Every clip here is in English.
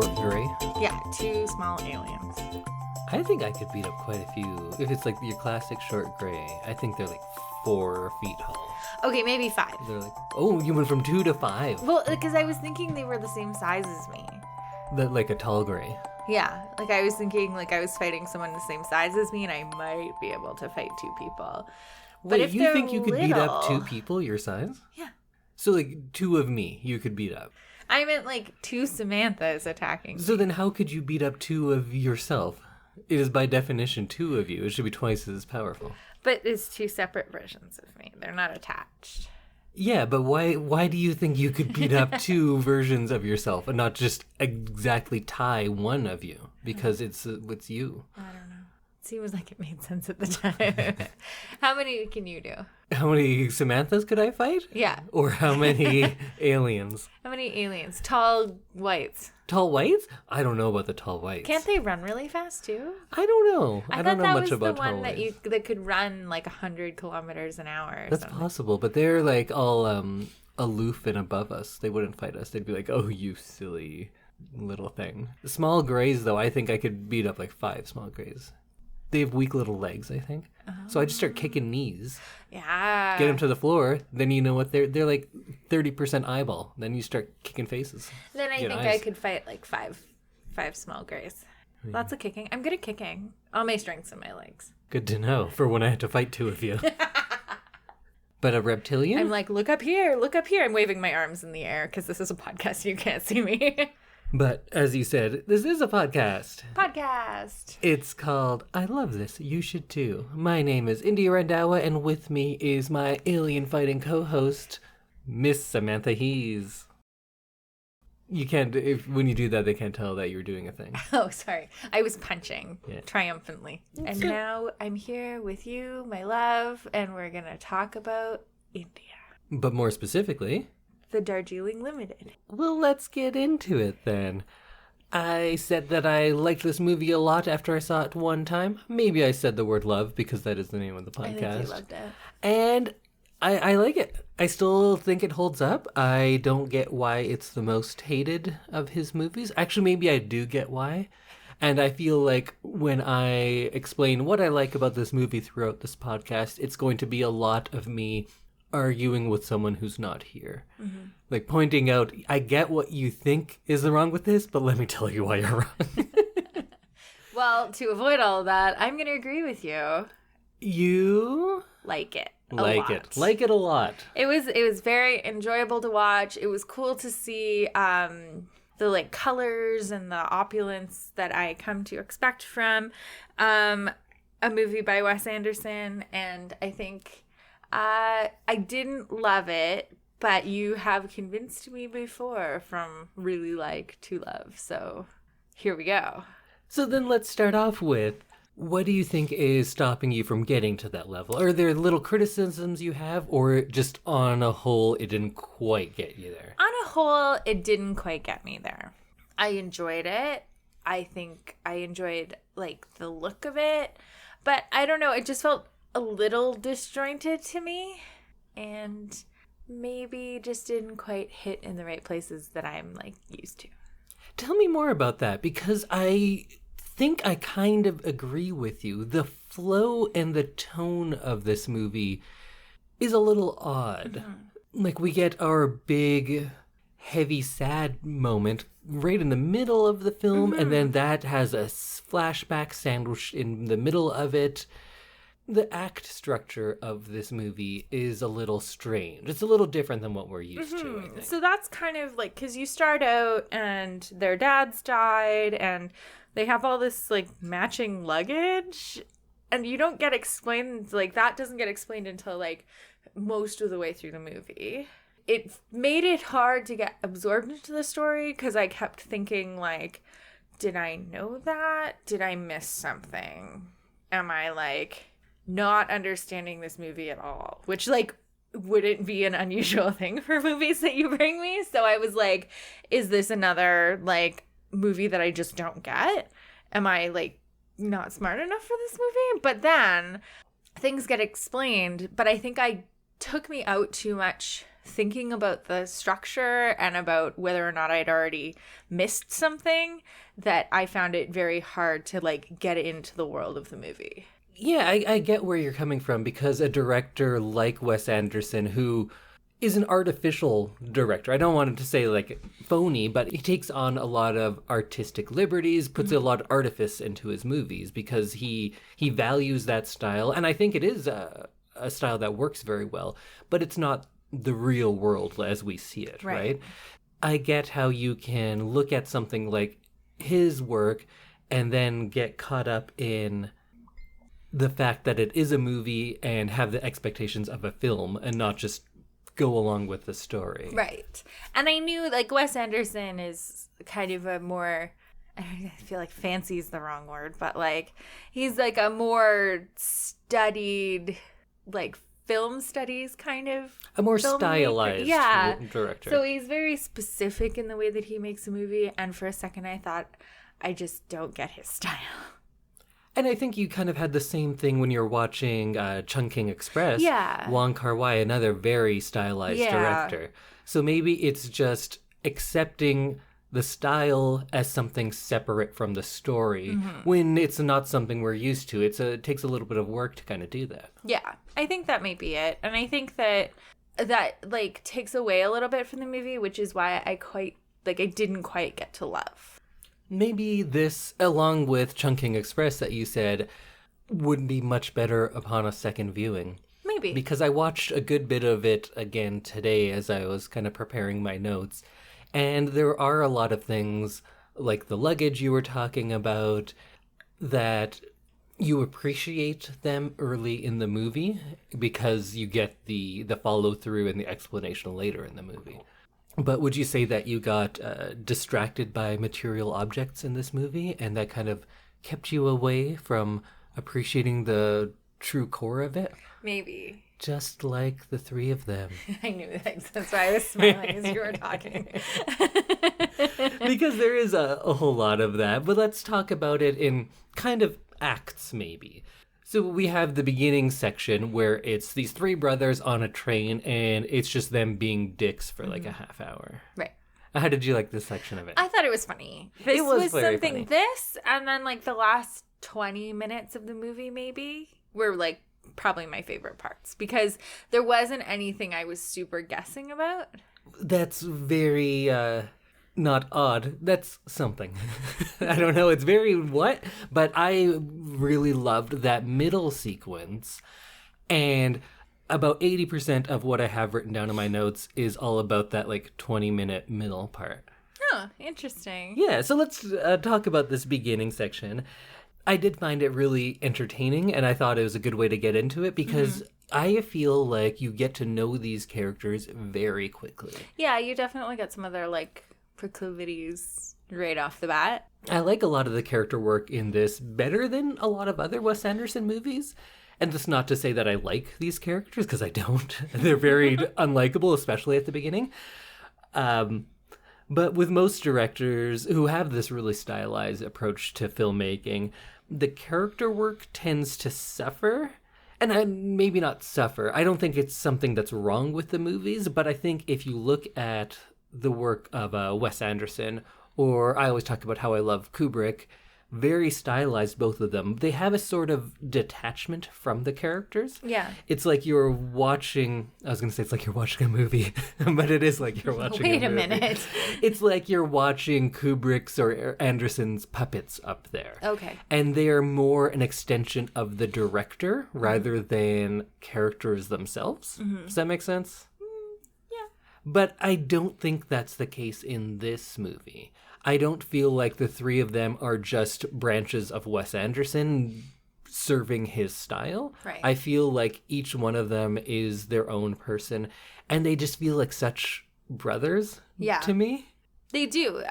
short gray. Yeah, 2 small aliens. I think I could beat up quite a few. If it's like your classic short gray, I think they're like 4 feet tall. Okay, maybe 5. They're like, oh, you went from 2 to 5. Well, because I was thinking they were the same size as me. Like a tall gray. Yeah, like I was thinking like I was fighting someone the same size as me and I might be able to fight 2 people. But Wait, if you think you could beat up little- 2 people your size? Yeah. So like 2 of me, you could beat up. I meant like 2 Samanthas attacking. So then how could you beat up 2 of yourself? It is by definition 2 of you. It should be twice as powerful. But it's 2 separate versions of me. They're not attached. Yeah, but why do you think you could beat up 2 versions of yourself and not just exactly tie one of you? Because it's you. I don't know. It seems like it made sense at the time. How many can you do? How many Samanthas could I fight? Yeah. Or how many aliens? How many aliens? Tall whites. Tall whites? I don't know about the tall whites. Can't they run really fast too? I don't know. I don't know much about thought that tall was the whites. one that could run like 100 kilometers an hour. Or That's something. possible, but they're like all aloof and above us. They wouldn't fight us. They'd be like, "Oh, you silly little thing." The small grays, though, I think I could beat up like 5 small grays. They have weak little legs, I think. So I just start kicking knees, Yeah. get them to the floor. Then you know what? They're like 30% eyeball. Then you start kicking faces. Then I Get think eyes. I could fight like five small grays. Lots of kicking. I'm good at kicking. All my strength's in my legs. Good to know for when I had to fight 2 of you. But a reptilian? I'm like, look up here, look up here. I'm waving my arms in the air because this is a podcast. You can't see me. But as you said, this is a podcast. Podcast. It's called I Love This, You Should Too. My name is India Randawa, and with me is my alien fighting co-host, Miss Samantha Hees. You can't, when you do that, they can't tell that you're doing a thing. Oh, sorry. I was punching Yeah. triumphantly. And good. now I'm here with you, my love, and we're going to talk about India. But more specifically, The Darjeeling Limited. well, let's get into it then. I said that I liked this movie a lot after I saw it one time. Maybe I said the word love because that is the name of the podcast. I think you loved it. And I like it. I still think it holds up. I don't get why it's the most hated of his movies. Actually, maybe I do get why. And I feel like when I explain what I like about this movie throughout this podcast, it's going to be a lot of me arguing with someone who's not here. Mm-hmm. Like pointing out, I get what you think is wrong with this, but let me tell you why you're wrong. Well, to avoid all of that, I'm going to agree with you. You Like it. like it. Like it a lot. It was very enjoyable to watch. It was cool to see the like colors and the opulence that I come to expect from a movie by Wes Anderson. And I think I didn't love it, but you have convinced me before from really like to love. So here we go. So then let's start off with, what do you think is stopping you from getting to that level? Are there little criticisms you have, or just on a whole, it didn't quite get you there? On a whole, it didn't quite get me there. I enjoyed it. I think I enjoyed like the look of it, but I don't know, it just felt a little disjointed to me and maybe just didn't quite hit in the right places that I'm like used to. Tell me more about that, because I think I kind of agree with you. The flow and the tone of this movie is a little odd. Mm-hmm. Like, we get our big, heavy, sad moment right in the middle of the film, and then that has a flashback sandwiched in the middle of it. The act structure of this movie is a little strange. It's a little different than what we're used to, I think. So that's kind of like, because you start out and their dads died and they have all this like matching luggage and you don't get explained, like that doesn't get explained until like most of the way through the movie. It made it hard to get absorbed into the story because I kept thinking like, did I know that? Did I miss something? Am I like not understanding this movie at all? Which like wouldn't be an unusual thing for movies that you bring me. So I was like, is this another like movie that I just don't get? Am I like not smart enough for this movie? But then things get explained, but I think I took me out too much thinking about the structure and about whether or not I'd already missed something that I found it very hard to like get into the world of the movie. Yeah, I get where you're coming from, because a director like Wes Anderson, who is an artificial director, I don't want to say like phony, but he takes on a lot of artistic liberties, puts a lot of artifice into his movies because he values that style. And I think it is a style that works very well, but it's not the real world as we see it, right? I get how you can look at something like his work and then get caught up in the fact that it is a movie and have the expectations of a film and not just go along with the story. Right. And I knew like Wes Anderson is kind of a more, I feel like fancy is the wrong word, but like he's like a more studied, like film studies kind of a more filmmaker. stylized director. So he's very specific in the way that he makes a movie, and for a second I thought, I just don't get his style. And I think you kind of had the same thing when you're watching Chungking Express. Yeah. Wong Kar-wai, another very stylized director. So maybe it's just accepting the style as something separate from the story when it's not something we're used to. It takes a little bit of work to kind of do that. Yeah, I think that might be it. And I think that like takes away a little bit from the movie, which is why I didn't quite get to love. Maybe this, along with Chungking Express that you said, would be much better upon a second viewing. Maybe. Because I watched a good bit of it again today as I was kind of preparing my notes. And there are a lot of things, like the luggage you were talking about, that you appreciate them early in the movie because you get the follow-through and the explanation later in the movie. But would you say that you got distracted by material objects in this movie, and that kind of kept you away from appreciating the true core of it? Maybe. Just like the three of them. I knew that. That's why I was smiling as you were talking. Because there is a whole lot of that. But let's talk about it in kind of acts, maybe. So we have the beginning section where it's these three brothers on a train, and it's just them being dicks for like a half hour. Right. How did you like this section of it? I thought it was funny. This was something funny. This, and then like the last 20 minutes of the movie maybe were like probably my favorite parts, because there wasn't anything I was super guessing about. That's very not odd. That's something. I don't know. It's very what? But I really loved that middle sequence. And about 80% of what I have written down in my notes is all about that like 20-minute middle part. Oh, interesting. Yeah, so let's talk about this beginning section. I did find it really entertaining, and I thought it was a good way to get into it because I feel like you get to know these characters very quickly. Yeah, you definitely get some of their like proclivities right off the bat. I like a lot of the character work in this better than a lot of other Wes Anderson movies. And that's not to say that I like these characters, because I don't. They're very unlikable, especially at the beginning. But with most directors who have this really stylized approach to filmmaking, the character work tends to suffer. And maybe not suffer. I don't think it's something that's wrong with the movies, but I think if you look at the work of Wes Anderson, or I always talk about how I love Kubrick, very stylized, both of them. They have a sort of detachment from the characters. Yeah. It's like you're watching, I was going to say it's like you're watching a movie, but it is like you're watching Wait a movie. Wait a minute. It's like you're watching Kubrick's or Anderson's puppets up there. Okay. And they are more an extension of the director rather than characters themselves. Does that make sense? Yeah. But I don't think that's the case in this movie. I don't feel like the three of them are just branches of Wes Anderson serving his style. Right. I feel like each one of them is their own person, and they just feel like such brothers to me. They do.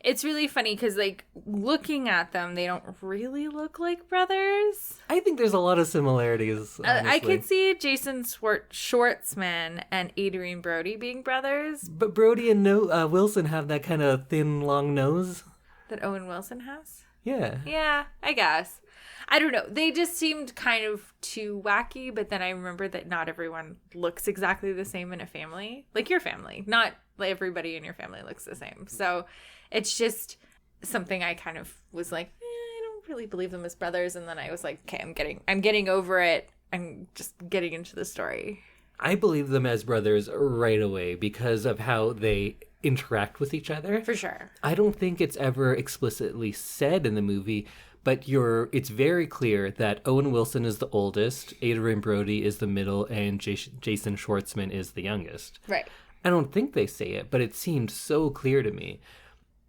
It's really funny because, like, looking at them, they don't really look like brothers. I think there's a lot of similarities. I could see Jason Schwartzman and Adrian Brody being brothers. But Brody and Wilson have that kind of thin, long nose. That Owen Wilson has? Yeah. Yeah, I guess. I don't know. They just seemed kind of too wacky, but then I remember that not everyone looks exactly the same in a family. Like your family. Not everybody in your family looks the same. So it's just something I kind of was like, I don't really believe them as brothers. And then I was like, okay, I'm getting over it. I'm just getting into the story. I believe them as brothers right away because of how they interact with each other. For sure. I don't think it's ever explicitly said in the movie, but it's very clear that Owen Wilson is the oldest, Adrian Brody is the middle, and Jason Schwartzman is the youngest. Right. I don't think they say it, but it seemed so clear to me.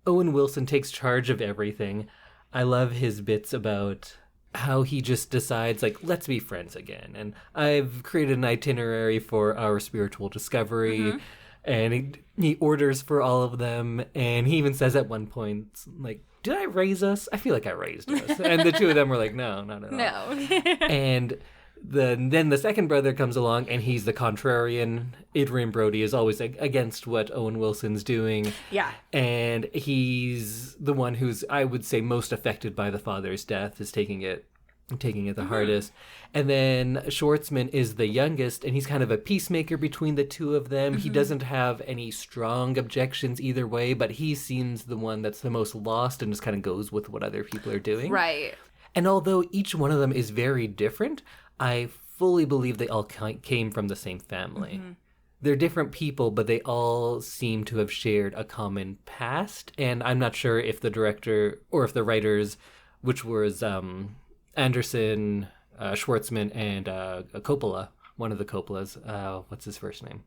Owen Wilson takes charge of everything. I love his bits about how he just decides, like, let's be friends again. And I've created an itinerary for our spiritual discovery. And he orders for all of them. And he even says at one point, like, did I raise us? I feel like I raised us. And the two of them were like, no, not at all. No. And then the second brother comes along, and he's the contrarian. Adrian Brody is always against what Owen Wilson's doing. Yeah. And he's the one who's, I would say, most affected by the father's death, is taking it the hardest. And then Schwartzman is the youngest, and he's kind of a peacemaker between the two of them. He doesn't have any strong objections either way, but he seems the one that's the most lost and just kind of goes with what other people are doing. Right. And although each one of them is very different, I fully believe they all came from the same family. They're different people, but they all seem to have shared a common past. And I'm not sure if the director or if the writers, which was Anderson, Schwartzman, and Coppola, one of the Coppolas. What's his first name?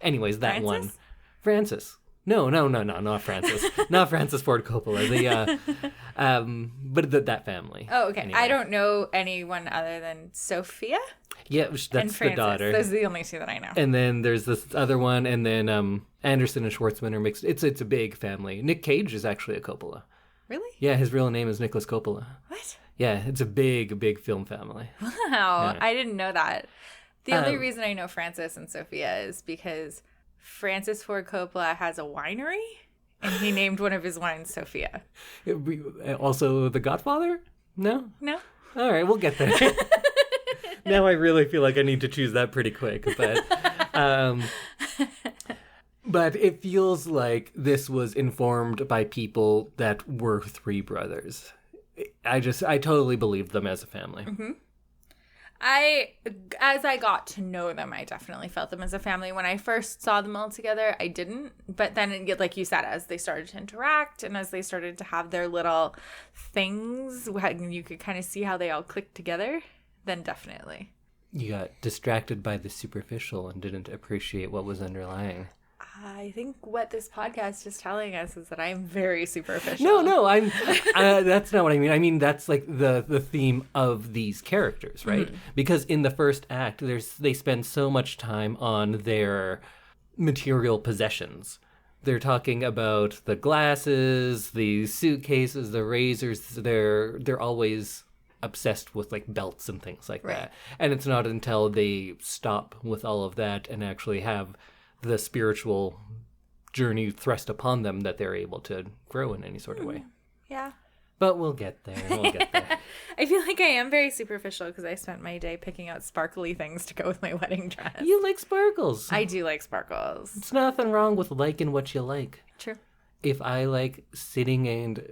Anyways, that Francis? one. Francis. No, not Francis. Not Francis Ford Coppola. But that family. Oh, okay. Anyway. I don't know anyone other than Sophia Yeah, and that's the Francis. daughter. Those are the only two that I know. And then there's this other one, and then Anderson and Schwartzman are mixed. It's a big family. Nick Cage is actually a Coppola. Really? Yeah, his real name is Nicholas Coppola. What? Yeah, it's a big film family. Wow. Yeah. I didn't know that. The only reason I know Francis and Sophia is because Francis Ford Coppola has a winery, and he named one of his wines Sophia. Also, The Godfather? No? No? All right, we'll get there. Now I really feel like I need to choose that pretty quick, but it feels like this was informed by people that were three brothers. I totally believed them as a family. As I got to know them, I definitely felt them as a family. When I first saw them all together, I didn't. But then, like you said, as they started to interact and as they started to have their little things, you could kind of see how they all clicked together, then definitely. You got distracted by the superficial and didn't appreciate what was underlying. I think what this podcast is telling us is that I'm very superficial. No, I'm. That's not what I mean. I mean that's like the theme of these characters, right? Because in the first act, they spend so much time on their material possessions. They're talking about the glasses, the suitcases, the razors. They're always obsessed with like belts and things like that. And it's not until they stop with all of that and actually have the spiritual journey thrust upon them that they're able to grow in any sort of way. Yeah. But we'll get there. I feel like I am very superficial because I spent my day picking out sparkly things to go with my wedding dress. You like sparkles. I do like sparkles. It's nothing wrong with liking what you like. True. If I like sitting and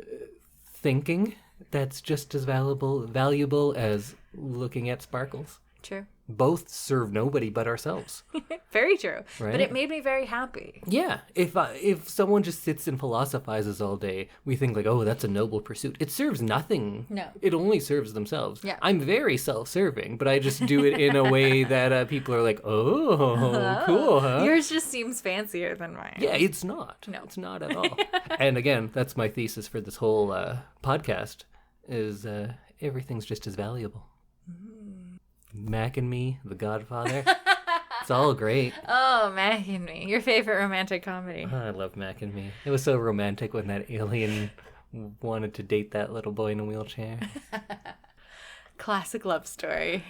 thinking, that's just as valuable as looking at sparkles. True. Both serve nobody but ourselves. Very true. Right? But it made me very happy. Yeah. If someone just sits and philosophizes all day, we think like, oh, that's a noble pursuit. It serves nothing. No. It only serves themselves. Yeah. I'm very self-serving, but I just do it in a way that people are like, oh, cool, huh? Yours just seems fancier than mine. Yeah, it's not. No. It's not at all. And again, that's my thesis for this whole podcast is everything's just as valuable. Mac and Me, The Godfather. It's all great. Oh, Mac and Me. Your favorite romantic comedy. Oh, I love Mac and Me. It was so romantic when that alien wanted to date that little boy in a wheelchair. Classic love story.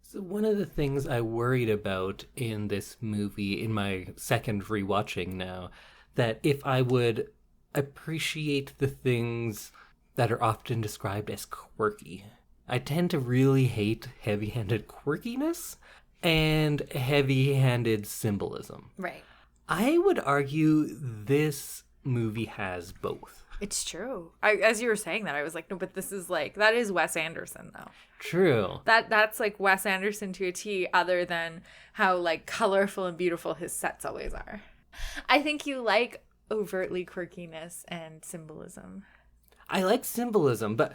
So one of the things I worried about in this movie, in my second rewatching now, that if I would appreciate the things that are often described as quirky. I tend to really hate heavy-handed quirkiness and heavy-handed symbolism. Right. I would argue this movie has both. It's true. As you were saying that, I was like, no, but this is like, that is Wes Anderson, though. True. That's like Wes Anderson to a T, other than how like colorful and beautiful his sets always are. I think you like overtly quirkiness and symbolism. I like symbolism, but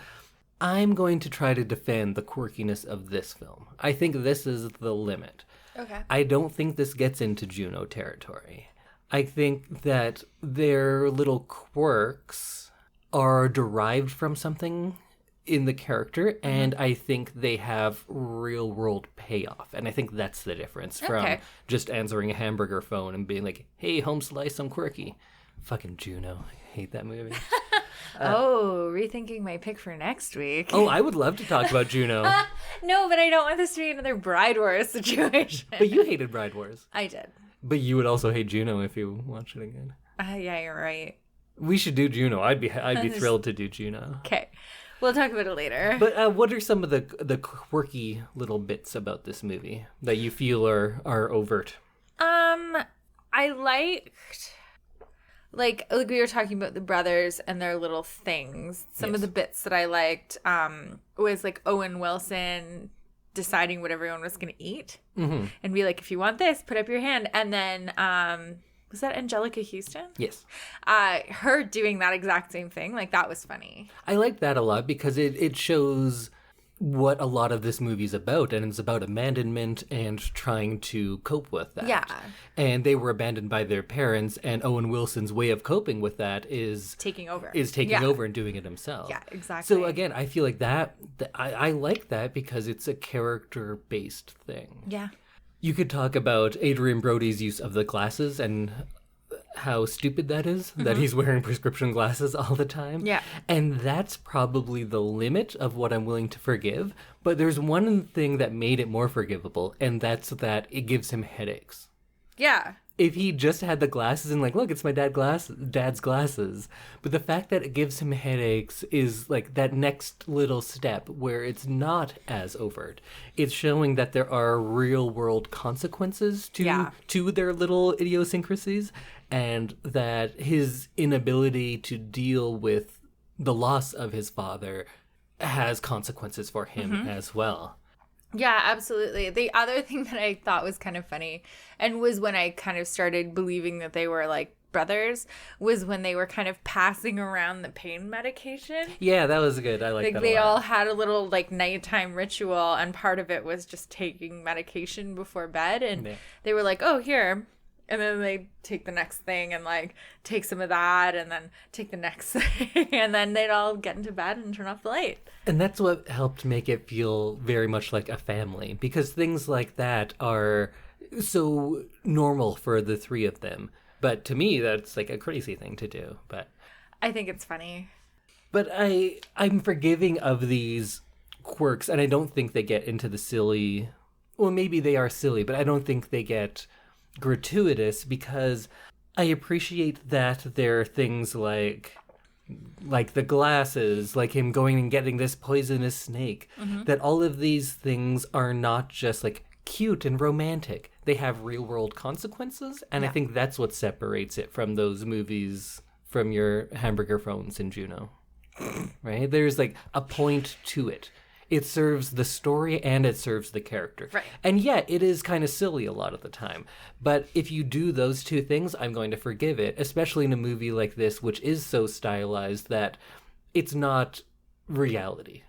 I'm going to try to defend the quirkiness of this film. I think this is the limit. Okay. I don't think this gets into Juno territory. I think that their little quirks are derived from something in the character, and I think they have real world payoff. And I think that's the difference from just answering a hamburger phone and being like, hey, home slice, I'm quirky. Fucking Juno. I hate that movie. Rethinking my pick for next week. Oh, I would love to talk about Juno. No, but I don't want this to be another Bride Wars situation. But you hated Bride Wars. I did. But you would also hate Juno if you watched it again. Yeah, you're right. We should do Juno. I'd be thrilled to do Juno. Okay. We'll talk about it later. But what are some of the quirky little bits about this movie that you feel are overt? I liked, like we were talking about the brothers and their little things. Some of the bits that I liked was like Owen Wilson deciding what everyone was going to eat and be like, if you want this, put up your hand. And then was that Angelica Houston? Yes. Her doing that exact same thing, like that was funny. I like that a lot because it shows what a lot of this movie is about, and it's about abandonment and trying to cope with that. Yeah. And they were abandoned by their parents, and Owen Wilson's way of coping with that is taking over. Over and doing it himself. Yeah, exactly. So again, I feel like I like that because it's a character-based thing. Yeah. You could talk about Adrian Brody's use of the glasses and how stupid that is, that he's wearing prescription glasses all the time. Yeah. And that's probably the limit of what I'm willing to forgive. But there's one thing that made it more forgivable, and that's that it gives him headaches. Yeah. If he just had the glasses and like, look, it's my dad's glasses. But the fact that it gives him headaches is like that next little step where it's not as overt. It's showing that there are real world consequences to their little idiosyncrasies, and that his inability to deal with the loss of his father has consequences for him as well. Yeah, absolutely. The other thing that I thought was kind of funny, and was when I kind of started believing that they were like brothers, was when they were kind of passing around the pain medication. Yeah, that was good. I like that a lot. They all had a little like nighttime ritual, and part of it was just taking medication before bed, and they were like, oh, here. And then they take the next thing and like take some of that and then take the next thing. And then they'd all get into bed and turn off the light. And that's what helped make it feel very much like a family, because things like that are so normal for the three of them. But to me, that's like a crazy thing to do. But I think it's funny. But I'm forgiving of these quirks, and I don't think they get into the silly. Well, maybe they are silly, but I don't think they get gratuitous, because I appreciate that there are things like the glasses, like him going and getting this poisonous snake, that all of these things are not just like cute and romantic. They have real world consequences, and I think that's what separates it from those movies from your hamburger phones in Juno. Right? There's like a point to it. It serves the story and it serves the character. Right. And yet, it is kind of silly a lot of the time. But if you do those two things, I'm going to forgive it, especially in a movie like this, which is so stylized that it's not reality.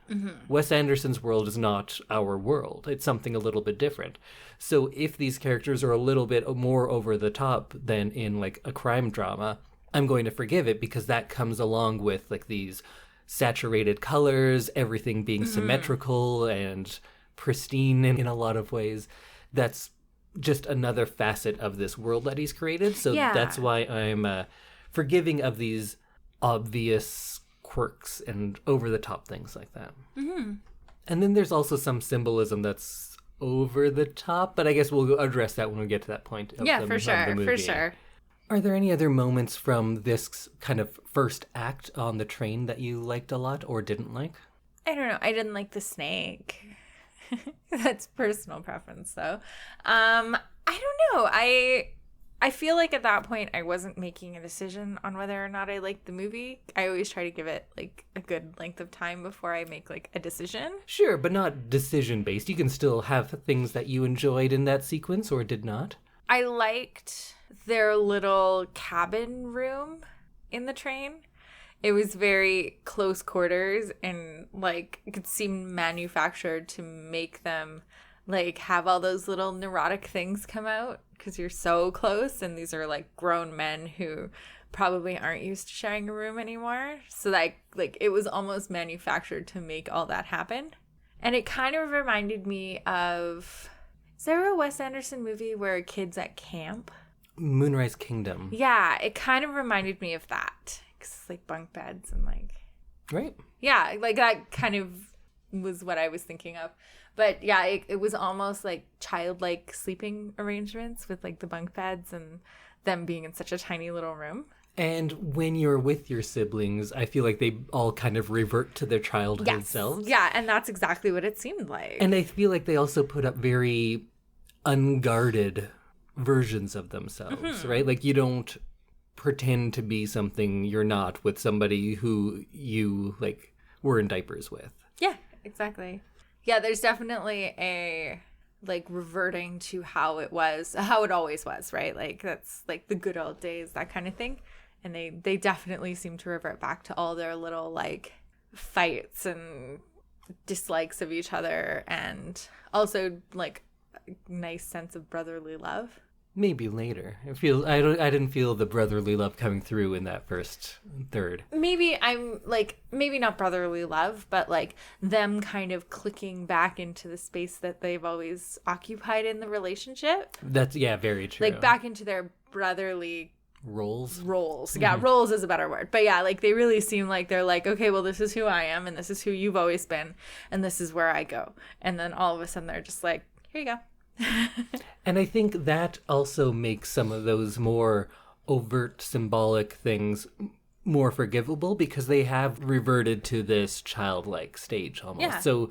Wes Anderson's world is not our world. It's something a little bit different. So if these characters are a little bit more over the top than in like a crime drama, I'm going to forgive it, because that comes along with like these saturated colors, everything being symmetrical and pristine in a lot of ways. That's just another facet of this world that he's created. So that's why I'm forgiving of these obvious quirks and over-the-top things like that. And then there's also some symbolism that's over the top, but I guess we'll address that when we get to that point of for sure. Are there any other moments from this kind of first act on the train that you liked a lot or didn't like? I don't know. I didn't like the snake. That's personal preference, though. I don't know. I feel like at that point I wasn't making a decision on whether or not I liked the movie. I always try to give it like a good length of time before I make like a decision. Sure, but not decision based. You can still have things that you enjoyed in that sequence or did not. I liked their little cabin room in the train. It was very close quarters and like it could seem manufactured to make them like have all those little neurotic things come out because you're so close, and these are like grown men who probably aren't used to sharing a room anymore. So that like it was almost manufactured to make all that happen. And it kind of reminded me of, is there a Wes Anderson movie where kids at camp? Moonrise Kingdom. Yeah, it kind of reminded me of that. Because it's like bunk beds and like... Right. Yeah, like that kind of was what I was thinking of. But yeah, it was almost like childlike sleeping arrangements with like the bunk beds and them being in such a tiny little room. And when you're with your siblings, I feel like they all kind of revert to their childhood selves. Yeah, and that's exactly what it seemed like. And I feel like they also put up very unguarded versions of themselves, right? Like you don't pretend to be something you're not with somebody who you like were in diapers with. Yeah, exactly. Yeah, there's definitely a like reverting to how it was, how it always was, right? Like that's like the good old days, that kind of thing. And they definitely seem to revert back to all their little like fights and dislikes of each other, and also like a nice sense of brotherly love. Maybe later. I didn't feel the brotherly love coming through in that first third. Maybe I'm like, maybe not brotherly love, but like them kind of clicking back into the space that they've always occupied in the relationship. That's, yeah, very true. Like back into their brotherly roles. Yeah, roles is a better word. But yeah, like they really seem like they're like, okay, well, this is who I am and this is who you've always been and this is where I go. And then all of a sudden they're just like, here you go. And I think that also makes some of those more overt symbolic things more forgivable because they have reverted to this childlike stage almost. Yeah. So,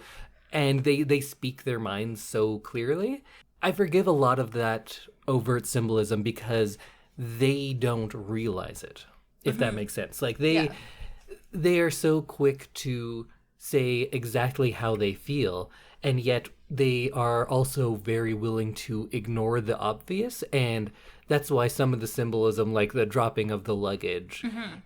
and they speak their minds so clearly. I forgive a lot of that overt symbolism because they don't realize it, if that makes sense. Like they are so quick to say exactly how they feel, and yet they are also very willing to ignore the obvious. And that's why some of the symbolism, like the dropping of the luggage,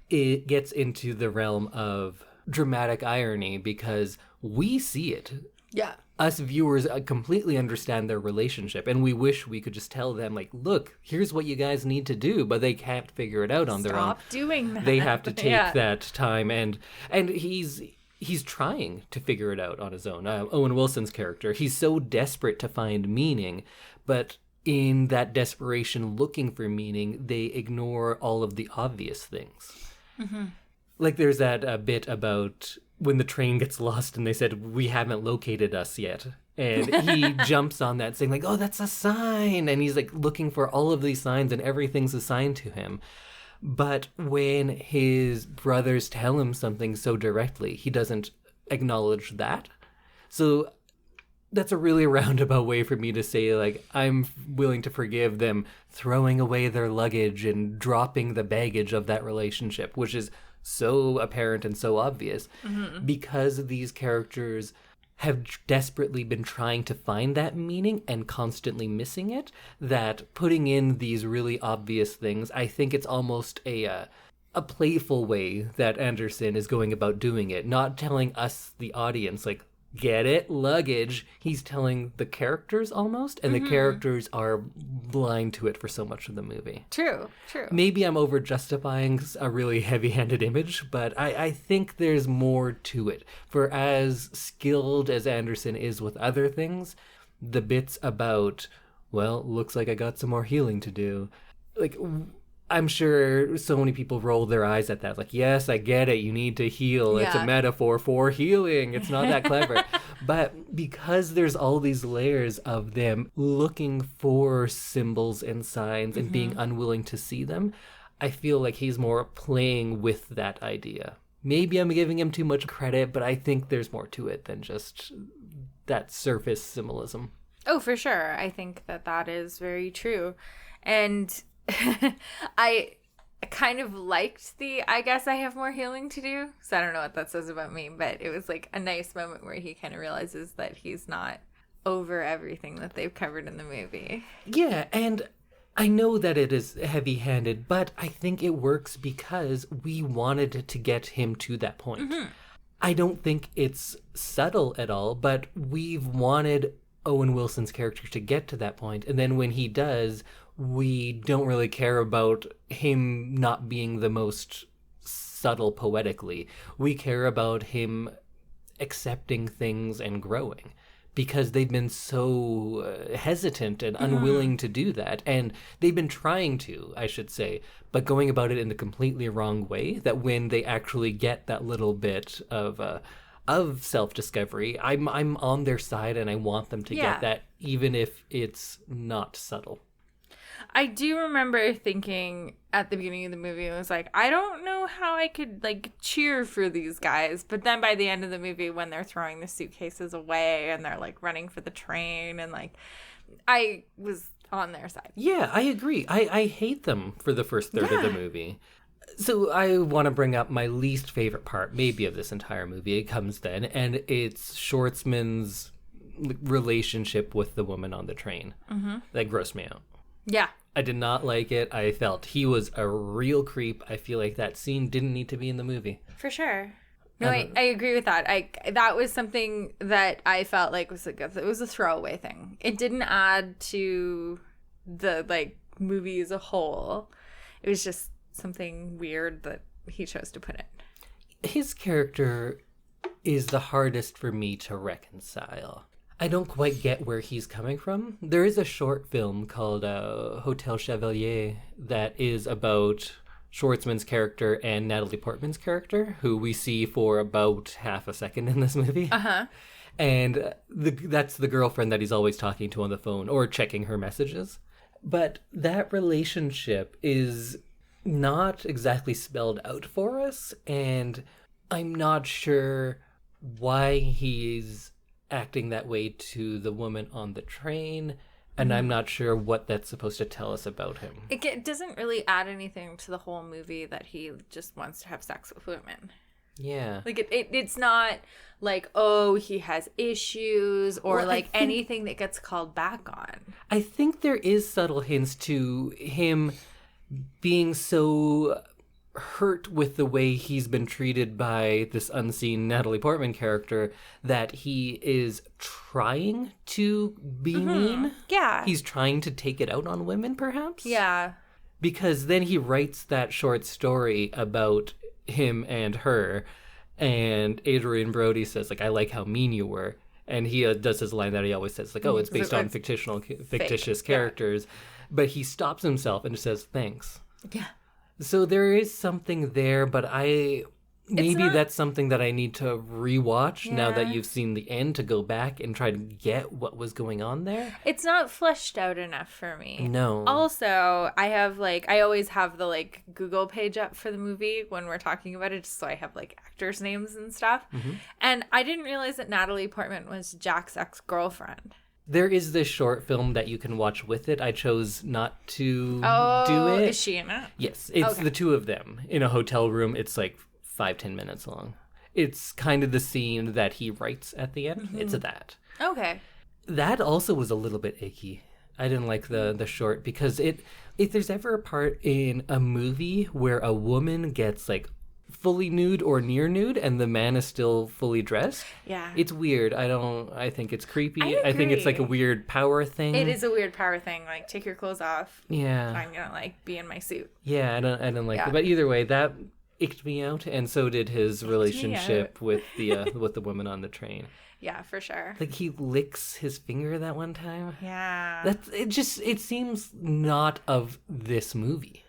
it gets into the realm of dramatic irony because we see it. Yeah. Us viewers completely understand their relationship, and we wish we could just tell them, like, look, here's what you guys need to do, but they can't figure it out on their own. Stop doing that. They have to take that time, and he's trying to figure it out on his own. Owen Wilson's character, he's so desperate to find meaning, but in that desperation looking for meaning, they ignore all of the obvious things. Like there's that bit about when the train gets lost and they said, we haven't located us yet. And he jumps on that saying like, oh, that's a sign. And he's like looking for all of these signs and everything's a sign to him. But when his brothers tell him something so directly, he doesn't acknowledge that. So that's a really roundabout way for me to say, like, I'm willing to forgive them throwing away their luggage and dropping the baggage of that relationship, which is so apparent and so obvious because these characters have desperately been trying to find that meaning and constantly missing it, that putting in these really obvious things, I think it's almost a playful way that Anderson is going about doing it, not telling us, the audience, like, get it? Luggage. He's telling the characters almost, and the characters are blind to it for so much of the movie. True. Maybe I'm over justifying a really heavy-handed image, but I think there's more to it. For as skilled as Anderson is with other things, the bits about, well, looks like I got some more healing to do. Like, I'm sure so many people roll their eyes at that. Like, yes, I get it. You need to heal. It's a metaphor for healing. It's not that clever. But because there's all these layers of them looking for symbols and signs and being unwilling to see them, I feel like he's more playing with that idea. Maybe I'm giving him too much credit, but I think there's more to it than just that surface symbolism. Oh, for sure. I think that is very true. And I kind of liked I guess I have more healing to do. So I don't know what that says about me, but it was like a nice moment where he kind of realizes that he's not over everything that they've covered in the movie. Yeah, and I know that it is heavy-handed, but I think it works because we wanted to get him to that point. I don't think it's subtle at all, but we've wanted Owen Wilson's character to get to that point, and then when he does, we don't really care about him not being the most subtle poetically. We care about him accepting things and growing because they've been so hesitant and unwilling to do that. And they've been trying to, I should say, but going about it in the completely wrong way, that when they actually get that little bit of self-discovery, I'm on their side and I want them to get that, even if it's not subtle. I do remember thinking at the beginning of the movie, I was like, I don't know how I could, like, cheer for these guys. But then by the end of the movie, when they're throwing the suitcases away and they're, like, running for the train and, like, I was on their side. Yeah, I agree. I hate them for the first third of the movie. So I want to bring up my least favorite part, maybe, of this entire movie. It comes then, and it's Schwartzman's relationship with the woman on the train. That grossed me out. Yeah. I did not like it. I felt he was a real creep. I feel like that scene didn't need to be in the movie. For sure. No, I agree with that. That was something that I felt like it was a throwaway thing. It didn't add to the, like, movie as a whole. It was just something weird that he chose to put in. His character is the hardest for me to reconcile. I don't quite get where he's coming from. There is a short film called Hotel Chevalier that is about Schwartzman's character and Natalie Portman's character, who we see for about half a second in this movie. And that's the girlfriend that he's always talking to on the phone or checking her messages. But that relationship is not exactly spelled out for us, and I'm not sure why he's acting that way to the woman on the train, and I'm not sure what that's supposed to tell us about him. It doesn't really add anything to the whole movie that he just wants to have sex with women. Yeah. Like, it's not like, oh, he has issues or, well, like, anything that gets called back on. I think there is subtle hints to him being so hurt with the way he's been treated by this unseen Natalie Portman character that he is trying to be mean. Yeah. He's trying to take it out on women, perhaps? Yeah. Because then he writes that short story about him and her, and Adrian Brody says, like, I like how mean you were. And he does his line that he always says, like, oh, it's based on fictitious characters. Yeah. But he stops himself and says, thanks. Yeah. So there is something there, but that's something that I need to rewatch now that you've seen the end, to go back and try to get what was going on there. It's not fleshed out enough for me. No. Also, I always have the, like, Google page up for the movie when we're talking about it, just so I have, like, actors' names and stuff. And I didn't realize that Natalie Portman was Jack's ex-girlfriend. There is this short film that you can watch with it. I chose not to do it. Is she in it? Yes. It's the two of them in a hotel room. It's like 5-10 minutes long. It's kind of the scene that he writes at the end. It's that. Okay. That also was a little bit icky. I didn't like the short because if there's ever a part in a movie where a woman gets, like, fully nude or near nude and the man is still fully dressed, it's weird. I think it's creepy. I think it's like a weird power thing. It is a weird power thing, like, take your clothes off. Yeah, I'm gonna, like, be in my suit. I don't like it. But either way, that icked me out, and so did his relationship with the woman on the train. Yeah, for sure. Like, he licks his finger that one time. Yeah. It seems not of this movie.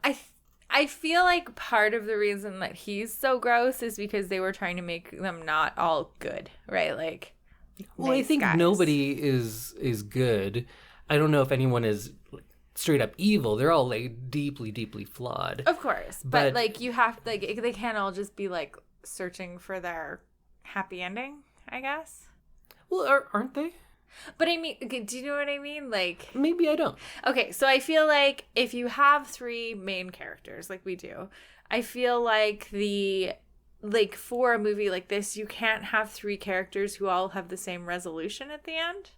I feel like part of the reason that he's so gross is because they were trying to make them not all good, right? Like, well, I think guys. nobody is good. I don't know if anyone is straight up evil. They're all like deeply, deeply flawed. Of course, but like you have like they can't all just be like searching for their happy ending, I guess. Well, aren't they? But I mean, do you know what I mean? Like, maybe I don't. Okay, so I feel like if you have 3 main characters, like we do, I feel like for a movie like this, you can't have 3 characters who all have the same resolution at the end.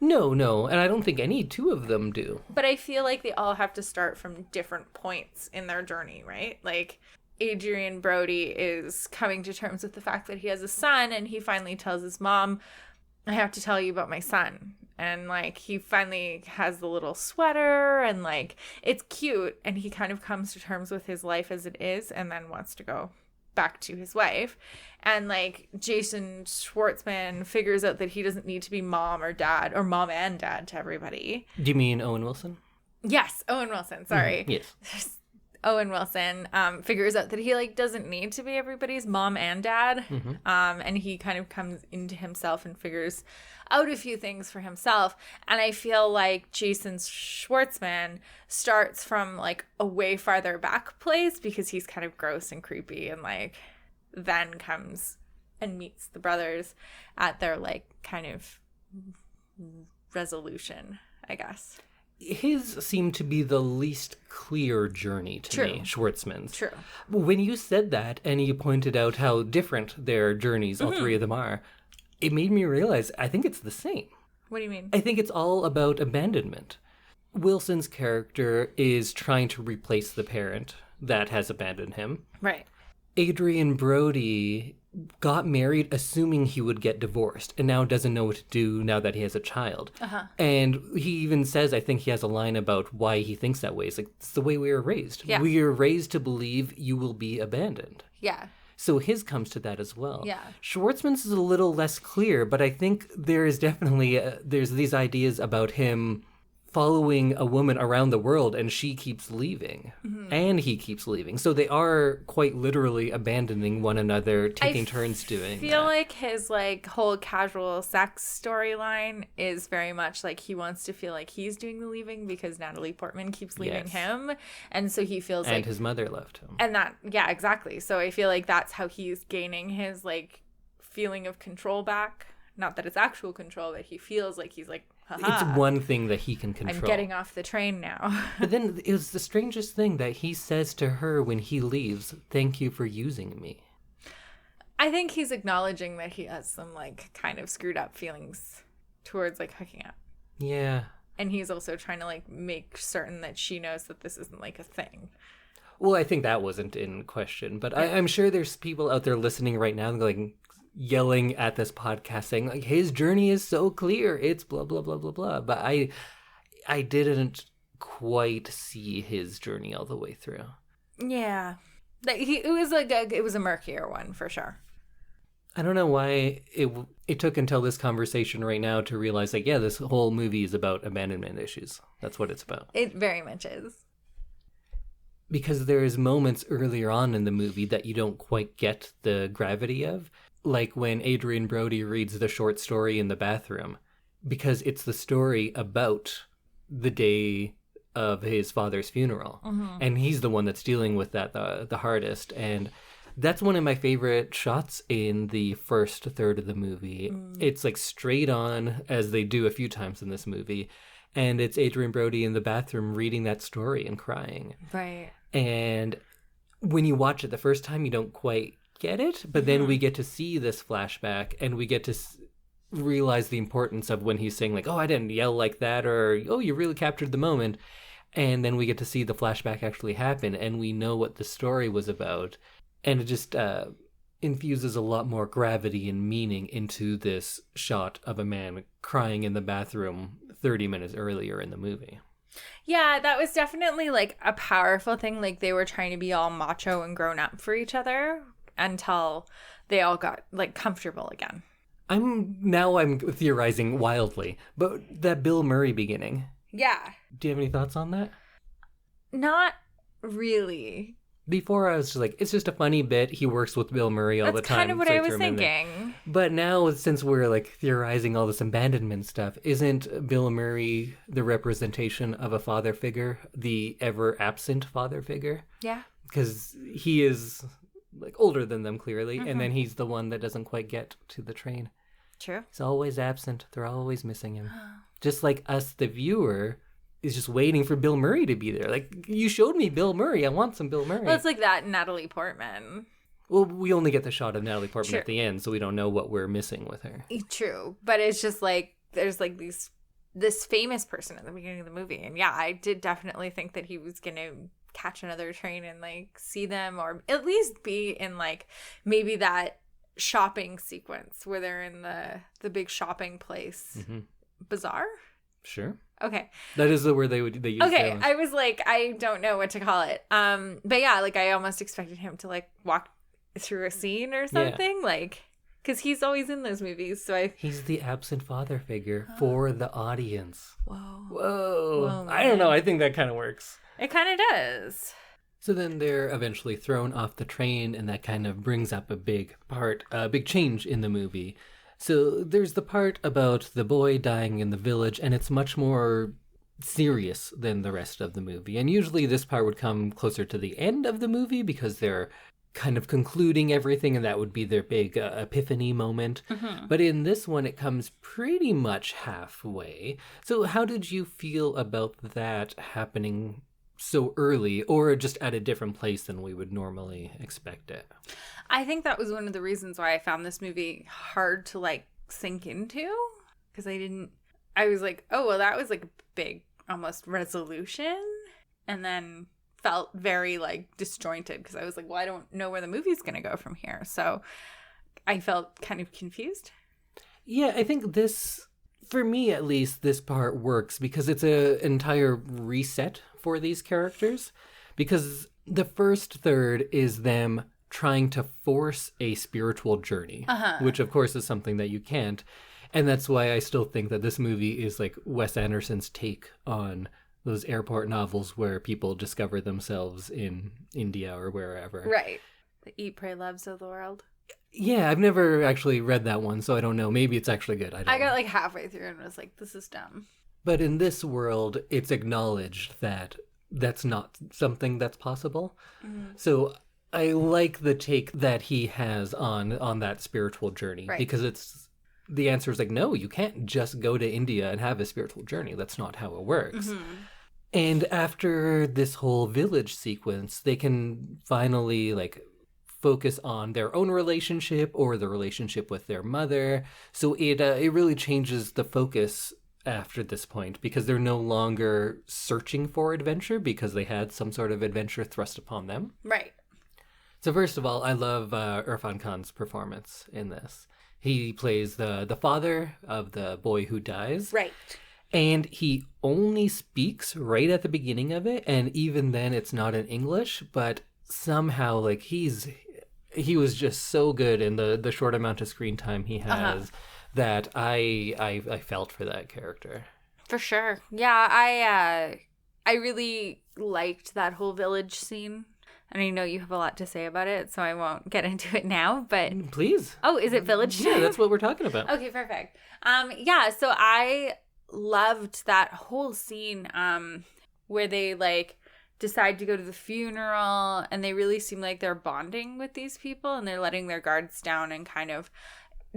No, and I don't think any 2 of them do. But I feel like they all have to start from different points in their journey, right? Like, Adrian Brody is coming to terms with the fact that he has a son, and he finally tells his mom, I have to tell you about my son. And, like, he finally has the little sweater, and, like, it's cute, and he kind of comes to terms with his life as it is, and then wants to go back to his wife. And, like, Jason Schwartzman figures out that he doesn't need to be mom or dad, or mom and dad to everybody. Do you mean Owen Wilson? Yes, Owen Wilson, sorry. Mm-hmm. Yes. Owen Wilson figures out that he like doesn't need to be everybody's mom and dad. Mm-hmm. And he kind of comes into himself and figures out a few things for himself. And I feel like Jason Schwartzman starts from like a way farther back place because he's kind of gross and creepy, and like then comes and meets the brothers at their like kind of resolution, I guess. His seemed to be the least clear journey to me, Schwartzman's. True. When you said that and you pointed out how different their journeys, all 3 of them are, it made me realize I think it's the same. What do you mean? I think it's all about abandonment. Wilson's character is trying to replace the parent that has abandoned him. Right. Adrian Brody got married assuming he would get divorced and now doesn't know what to do now that he has a child. Uh-huh. And he even says, I think he has a line about why he thinks that way. It's like, it's the way we were raised. Yeah. We are raised to believe you will be abandoned. Yeah. So his comes to that as well. Yeah. Schwartzman's is a little less clear, but I think there is definitely, there's these ideas about him following a woman around the world and she keeps leaving and he keeps leaving. So they are quite literally abandoning one another, taking turns doing I feel that. like his like whole casual sex storyline is very much like he wants to feel like he's doing the leaving because Natalie Portman keeps leaving him. And so he feels and his mother left him. And that, yeah, exactly. So I feel like that's how he's gaining his like feeling of control back. Not that it's actual control, but he feels like he's like, haha, it's one thing that he can control. I'm getting off the train now. But then it was the strangest thing that he says to her when he leaves, thank you for using me. I think he's acknowledging that he has some like kind of screwed up feelings towards like hooking up. Yeah. And he's also trying to like make certain that she knows that this isn't like a thing. Well, I think that wasn't in question, but I'm sure there's people out there listening right now like yelling at this podcast saying like his journey is so clear, it's blah blah blah blah blah. But I didn't quite see his journey all the way through. Yeah, like it was a murkier one for sure. I don't know why it took until this conversation right now to realize like, yeah, this whole movie is about abandonment issues. That's what it's about. It very much is. Because there's moments earlier on in the movie that you don't quite get the gravity of. Like when Adrian Brody reads the short story in the bathroom. Because it's the story about the day of his father's funeral. Mm-hmm. And he's the one that's dealing with that the hardest. And that's one of my favorite shots in the first third of the movie. It's like straight on, as they do a few times in this movie. And it's Adrian Brody in the bathroom reading that story and crying. Right. And when you watch it the first time, you don't quite get it. But then we get to see this flashback and we get to realize the importance of when he's saying like, oh, I didn't yell like that, or, oh, you really captured the moment. And then we get to see the flashback actually happen and we know what the story was about. And it just infuses a lot more gravity and meaning into this shot of a man crying in the bathroom 30 minutes earlier in the movie. Yeah, that was definitely like a powerful thing. Like they were trying to be all macho and grown up for each other until they all got like comfortable again. I'm theorizing wildly, but that Bill Murray beginning. Yeah. Do you have any thoughts on that? Not Really? Before I was just like, it's just a funny bit. He works with Bill Murray all the That's time. kind of what so I was threw him in there. thinking. But now, since we're like theorizing all this abandonment stuff, isn't Bill Murray the representation of a father figure, the ever absent father figure? Yeah. Because he is like older than them clearly, and then he's the one that doesn't quite get to the train. True. He's always absent. They're always missing him. Just like us, the viewer, is just waiting for Bill Murray to be there. Like, you showed me Bill Murray. I want some Bill Murray. Well, it's like that and Natalie Portman. Well, we only get the shot of Natalie Portman Sure. at the end, so we don't know what we're missing with her. True. But it's just like, there's like this famous person at the beginning of the movie. And yeah, I did definitely think that he was going to catch another train and like see them, or at least be in like maybe that shopping sequence where they're in the big shopping place. Mm-hmm. Bazaar? Sure. Okay. That is the word they use. Okay, those. I was like, I don't know what to call it. But yeah, like I almost expected him to like walk through a scene or something, like, because he's always in those movies. So He's the absent father figure for the audience. whoa, Whoa. I don't know. I think that kind of works. it kind of does. So then they're eventually thrown off the train, and that kind of brings up a big change in the movie. So there's the part about the boy dying in the village, and it's much more serious than the rest of the movie. And usually this part would come closer to the end of the movie because they're kind of concluding everything, and that would be their big epiphany moment. But in this one, it comes pretty much halfway. So how did you feel about that happening so early, or just at a different place than we would normally expect it? I think that was one of the reasons why I found this movie hard to like sink into, because I was like, oh, well, that was like a big almost resolution, and then felt very like disjointed because I was like, well, I don't know where the movie's going to go from here. So I felt kind of confused. Yeah, I think this, for me at least, this part works because it's an entire reset for these characters. Because the first third is them trying to force a spiritual journey, which of course is something that you can't. And that's why I still think that this movie is like Wes Anderson's take on those airport novels where people discover themselves in India or wherever. Right. The Eat, Pray, Loves of the world. Yeah, I've never actually read that one, so I don't know. Maybe it's actually good. I got know. like halfway through and was like, this is dumb. But in this world, it's acknowledged that that's not something that's possible. So I like the take that he has on that spiritual journey, Right. because the answer is like, no, you can't just go to India and have a spiritual journey. That's not how it works. And after this whole village sequence, they can finally like focus on their own relationship or the relationship with their mother. So it really changes the focus after this point, because they're no longer searching for adventure because they had some sort of adventure thrust upon them. Right. So first of all, I love Irfan Khan's performance in this. He plays the father of the boy who dies. Right. And he only speaks right at the beginning of it, and even then it's not in English, but somehow like he was just so good in the short amount of screen time he has that I felt for that character. For sure. Yeah, I really liked that whole village scene. And I know you have a lot to say about it, so I won't get into it now, but... Please. Oh, is it village time? Yeah, that's what we're talking about. Okay, perfect. Yeah, so I loved that whole scene where they, like, decide to go to the funeral, and they really seem like they're bonding with these people, and they're letting their guards down and kind of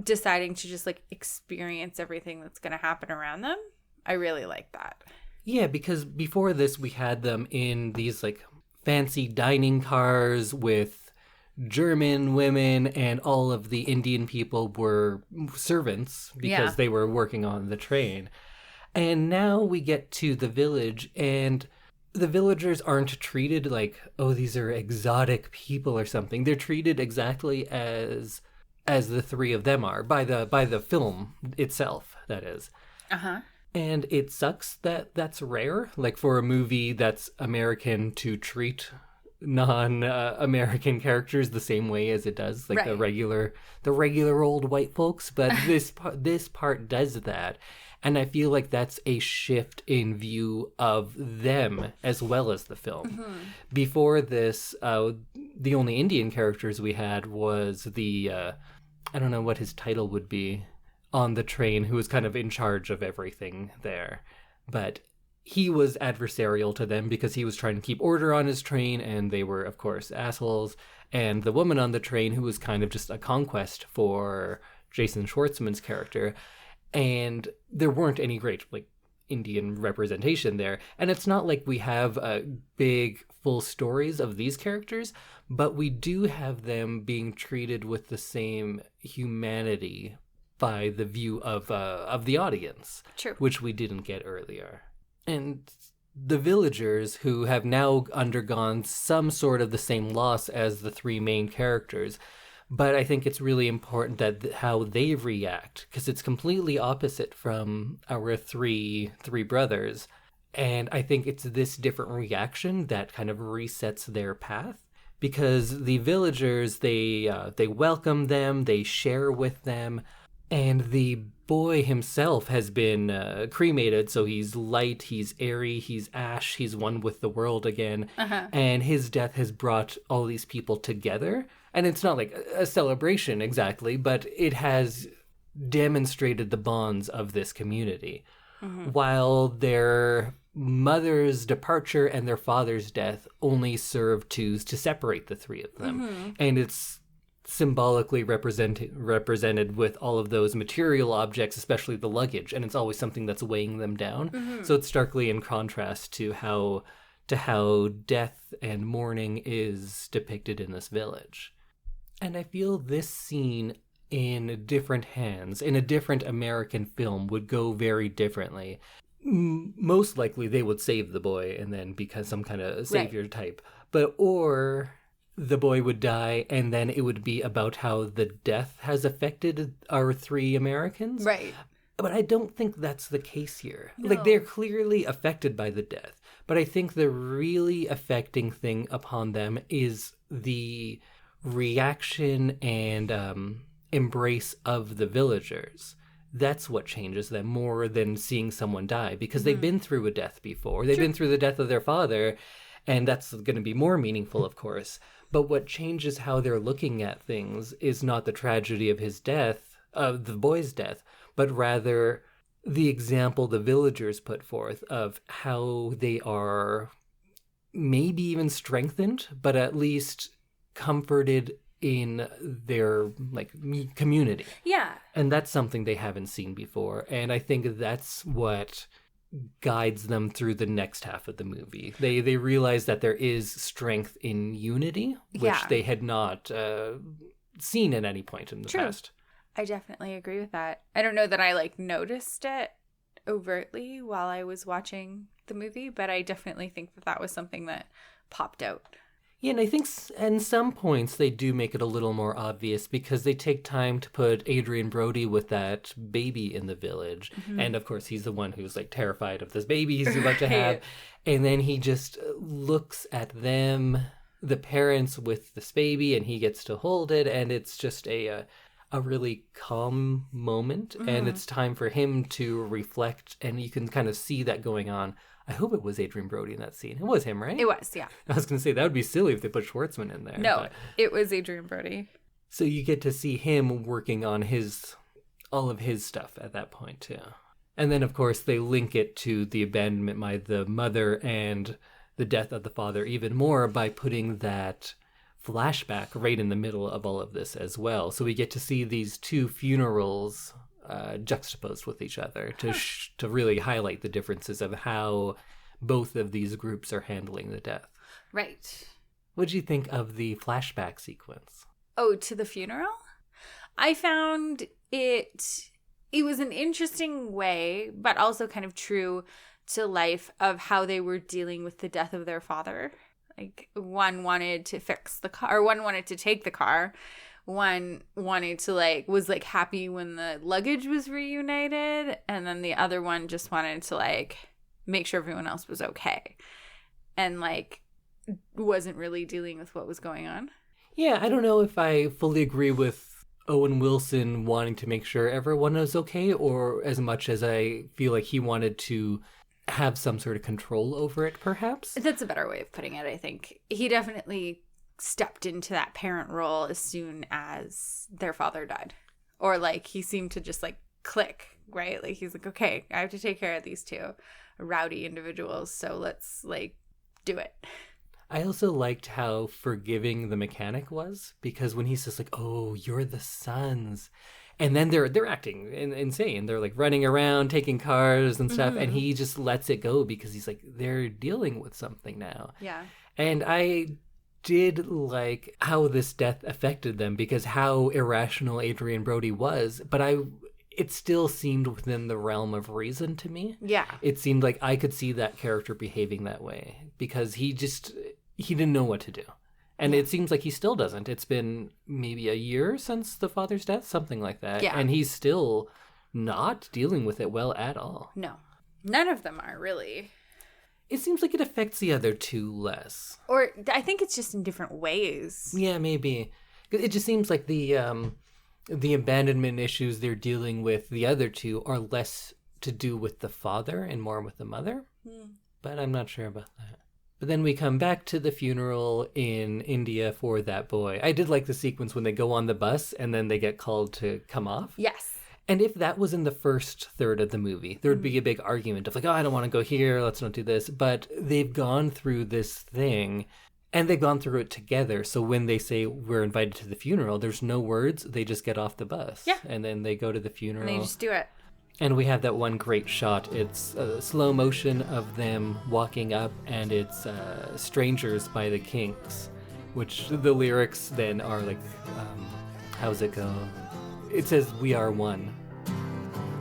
deciding to just, like, experience everything that's going to happen around them. I really like that. Yeah, because before this, we had them in these, like, fancy dining cars with German women, and all of the Indian people were servants because they were working on the train. And now we get to the village, and the villagers aren't treated like, oh, these are exotic people or something. They're treated exactly as the three of them are by the film itself, that is. And it sucks that that's rare, like for a movie that's American to treat non-American characters the same way as it does like Right. the regular old white folks, but this part does that. And I feel like that's a shift in view of them as well as the film. Before this, the only Indian characters we had was I don't know what his title would be, on the train, who was kind of in charge of everything there. But he was adversarial to them because he was trying to keep order on his train, and they were, of course, assholes. And the woman on the train, who was kind of just a conquest for Jason Schwartzman's character, and there weren't any great like Indian representation there. And it's not like we have big full stories of these characters, but we do have them being treated with the same humanity by the view of the audience. True. Which we didn't get earlier. And the villagers, who have now undergone some sort of the same loss as the three main characters, but I think it's really important that how they react, because it's completely opposite from our three brothers. And I think it's this different reaction that kind of resets their path, because the villagers, they welcome them, they share with them, and the boy himself has been cremated, so he's light, he's airy, he's ash, he's one with the world again, and his death has brought all these people together. And it's not like a celebration exactly, but it has demonstrated the bonds of this community. While their mother's departure and their father's death only serve to separate the three of them. And it's symbolically represented with all of those material objects, especially the luggage, and it's always something that's weighing them down. So it's starkly in contrast to how death and mourning is depicted in this village. And I feel this scene in different hands, in a different American film, would go very differently. Most likely they would save the boy and then become some kind of savior type. Or the boy would die and then it would be about how the death has affected our three Americans. Right. But I don't think that's the case here. No. Like, they're clearly affected by the death. But I think the really affecting thing upon them is the reaction and embrace of the villagers. That's what changes them more than seeing someone die, because they've been through a death before. They've been through the death of their father, and that's going to be more meaningful, of course. But what changes how they're looking at things is not the tragedy of his death, of the boy's death, but rather the example the villagers put forth of how they are maybe even strengthened, but at least comforted in their community. Yeah. And that's something they haven't seen before. And I think that's what guides them through the next half of the movie. They realize that there is strength in unity, which they had not seen at any point in the past. I definitely agree with that. I don't know that I noticed it overtly while I was watching the movie, but I definitely think that was something that popped out. Yeah, and I think in some points they do make it a little more obvious, because they take time to put Adrian Brody with that baby in the village. And of course, he's the one who's terrified of this baby he's about to have. And then he just looks at them, the parents, with this baby, and he gets to hold it. And it's just a really calm moment. And it's time for him to reflect. And you can kind of see that going on. I hope it was Adrian Brody in that scene. It was him, right? It was, yeah. I was going to say, that would be silly if they put Schwartzman in there. No, it was Adrian Brody. So you get to see him working on all of his stuff at that point, too. And then, of course, they link it to the abandonment by the mother and the death of the father even more by putting that flashback right in the middle of all of this as well. So we get to see these two funerals juxtaposed with each other to really highlight the differences of how both of these groups are handling the death. Right. What did you think of the flashback sequence? Oh, to the funeral? I found it was an interesting way, but also kind of true to life, of how they were dealing with the death of their father. One wanted to fix the car, one wanted to take the car. One wanted to was happy when the luggage was reunited, and then the other one just wanted to make sure everyone else was okay. And wasn't really dealing with what was going on. Yeah, I don't know if I fully agree with Owen Wilson wanting to make sure everyone is okay, or as much as I feel like he wanted to have some sort of control over it, perhaps. That's a better way of putting it, I think. He definitely stepped into that parent role as soon as their father died. Or, like, he seemed to just, like, click, right? Like, he's like, okay, I have to take care of these two rowdy individuals, so let's, like, do it. I also liked how forgiving the mechanic was, because when he's just like, oh, you're the sons. And then they're acting insane. They're like running around, taking cars and stuff. And he just lets it go because he's like, they're dealing with something now. Yeah. And I did like how this death affected them, because how irrational Adrian Brody was. But it still seemed within the realm of reason to me. Yeah. It seemed like I could see that character behaving that way because he didn't know what to do. And it seems like he still doesn't. It's been maybe a year since the father's death, something like that. Yeah. And he's still not dealing with it well at all. No. None of them are, really. It seems like it affects the other two less. Or I think it's just in different ways. Yeah, maybe. It just seems like the abandonment issues they're dealing with, the other two, are less to do with the father and more with the mother. But I'm not sure about that. But then we come back to the funeral in India for that boy. I did like the sequence when they go on the bus and then they get called to come off. Yes. And if that was in the first third of the movie, there would be a big argument of like, oh, I don't want to go here, let's not do this. But they've gone through this thing, and they've gone through it together. So when they say we're invited to the funeral, there's no words. They just get off the bus. Yeah. And then they go to the funeral. And they just do it. And we have that one great shot. It's a slow motion of them walking up, and it's Strangers by the Kinks, which the lyrics then are like, how's it go? It says, we are one.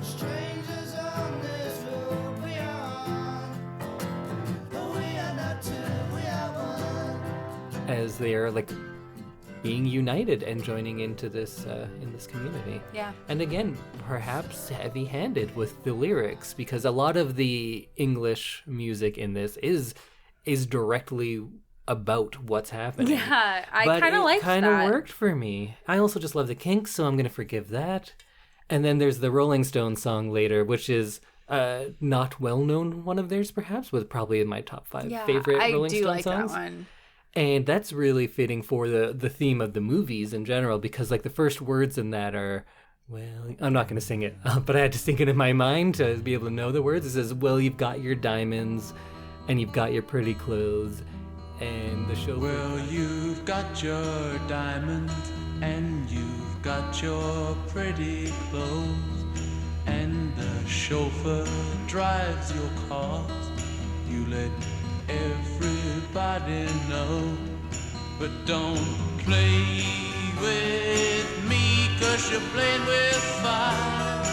Strangers on this road we are, but we are not two, we are one. As they are like being united and joining into this in this community. Yeah. And again, perhaps heavy-handed with the lyrics, because a lot of the English music in this is directly about what's happening. Yeah, I kind of liked that. Kind of worked for me. I also just love the Kinks, so I'm going to forgive that. And then there's the Rolling Stones song later, which is not well-known one of theirs, perhaps, but probably in my top 5 favorite Rolling Stone like songs. That one. And that's really fitting for the theme of the movies in general, because like the first words in that are, well, I'm not going to sing it, but I had to sing it in my mind to be able to know the words. It says, well, you've got your diamonds and you've got your pretty clothes. And the chauffeur... Well, you've got your diamonds and you've got your pretty clothes, and the chauffeur drives your cars. You let everybody know, but don't play with me, 'cause you're playing with fire.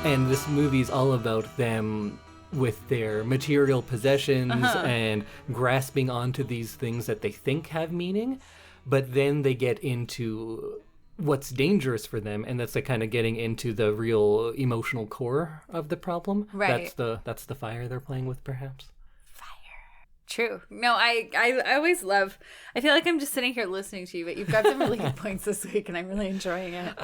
And this movie's all about them with their material possessions and grasping onto these things that they think have meaning, but then they get into what's dangerous for them, and that's like kind of getting into the real emotional core of the problem. Right. That's the fire they're playing with, perhaps. True. No, I always love, I feel like I'm just sitting here listening to you, but you've got some really good points this week and I'm really enjoying it.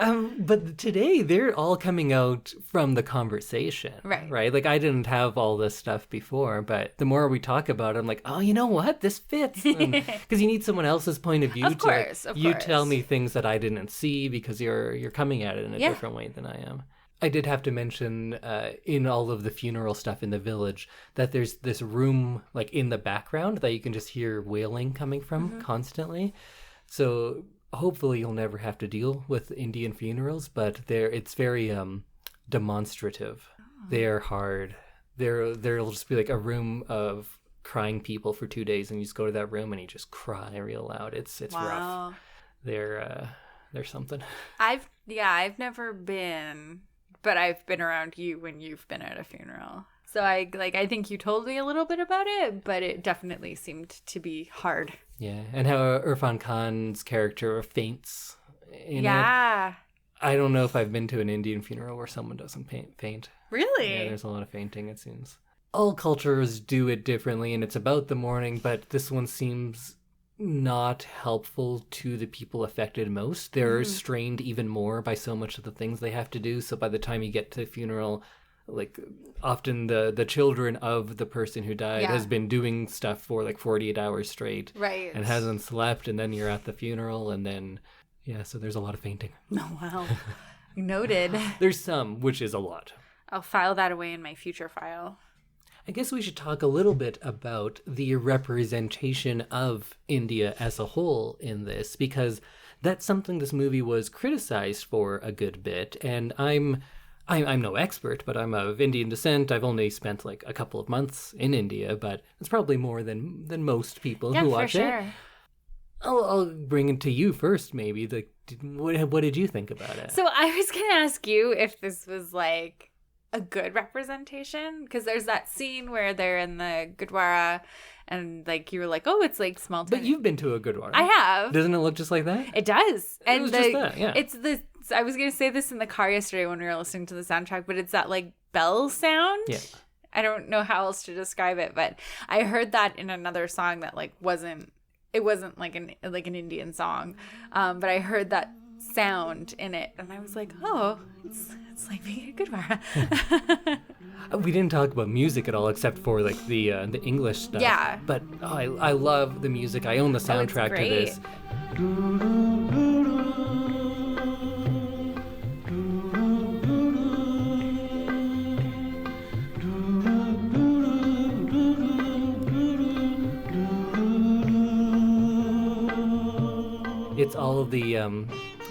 But today they're all coming out from the conversation. Right? Like I didn't have all this stuff before, but the more we talk about it, I'm like, oh, you know what? This fits. Because you need someone else's point of view. Of course. You tell me things that I didn't see because you're coming at it in a different way than I am. I did have to mention in all of the funeral stuff in the village that there's this room like in the background that you can just hear wailing coming from constantly. So hopefully you'll never have to deal with Indian funerals, but it's very demonstrative. They're hard. There'll just be like a room of crying people for 2 days, and you just go to that room and you just cry real loud. It's rough. They're something. I've never been, but I've been around you when you've been at a funeral. So I think you told me a little bit about it, but it definitely seemed to be hard. Yeah, and how Irfan Khan's character faints in it. I don't know if I've been to an Indian funeral where someone doesn't faint. Really? Yeah, there's a lot of fainting, it seems. all cultures do it differently, and it's about the mourning, but this one seems not helpful to the people affected most. They're strained even more by so much of the things they have to do. So by the time you get to the funeral, like often the children of the person who died has been doing stuff for like 48 hours straight. Right. And hasn't slept, and then you're at the funeral, and then, so there's a lot of fainting. Oh, wow. Noted. There's some, which is a lot. I'll file that away in my future file. I guess we should talk a little bit about the representation of India as a whole in this, because that's something this movie was criticized for a good bit. And I'm no expert, but I'm of Indian descent. I've only spent like a couple of months in India, but it's probably more than most people who watch it. I'll bring it to you first, maybe. Like, what did you think about it? So I was going to ask you if this was like a good representation, because there's that scene where they're in the Gurdwara and like you were like, oh, it's like small tiny. But you've been to a Gurdwara. I have. Doesn't it look just like that? It does. And it was just that, yeah. It's the, I was going to say this in the car yesterday when we were listening to the soundtrack, but it's that like bell sound. Yeah. I don't know how else to describe it, but I heard that in another song that like wasn't like an Indian song, but I heard that sound in it, and I was like, oh, it's like being a good one. We didn't talk about music at all, except for like the English stuff. Yeah. But I love the music. I own the soundtrack to this. It's all of the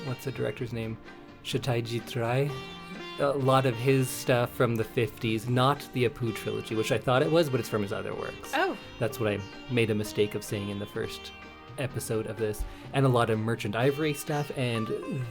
what's the director's name? Satyajit Ray. A lot of his stuff from the 50s, not the Apu trilogy, which I thought it was, but it's from his other works. Oh. That's what I made a mistake of saying in the first episode of this. And a lot of Merchant Ivory stuff, and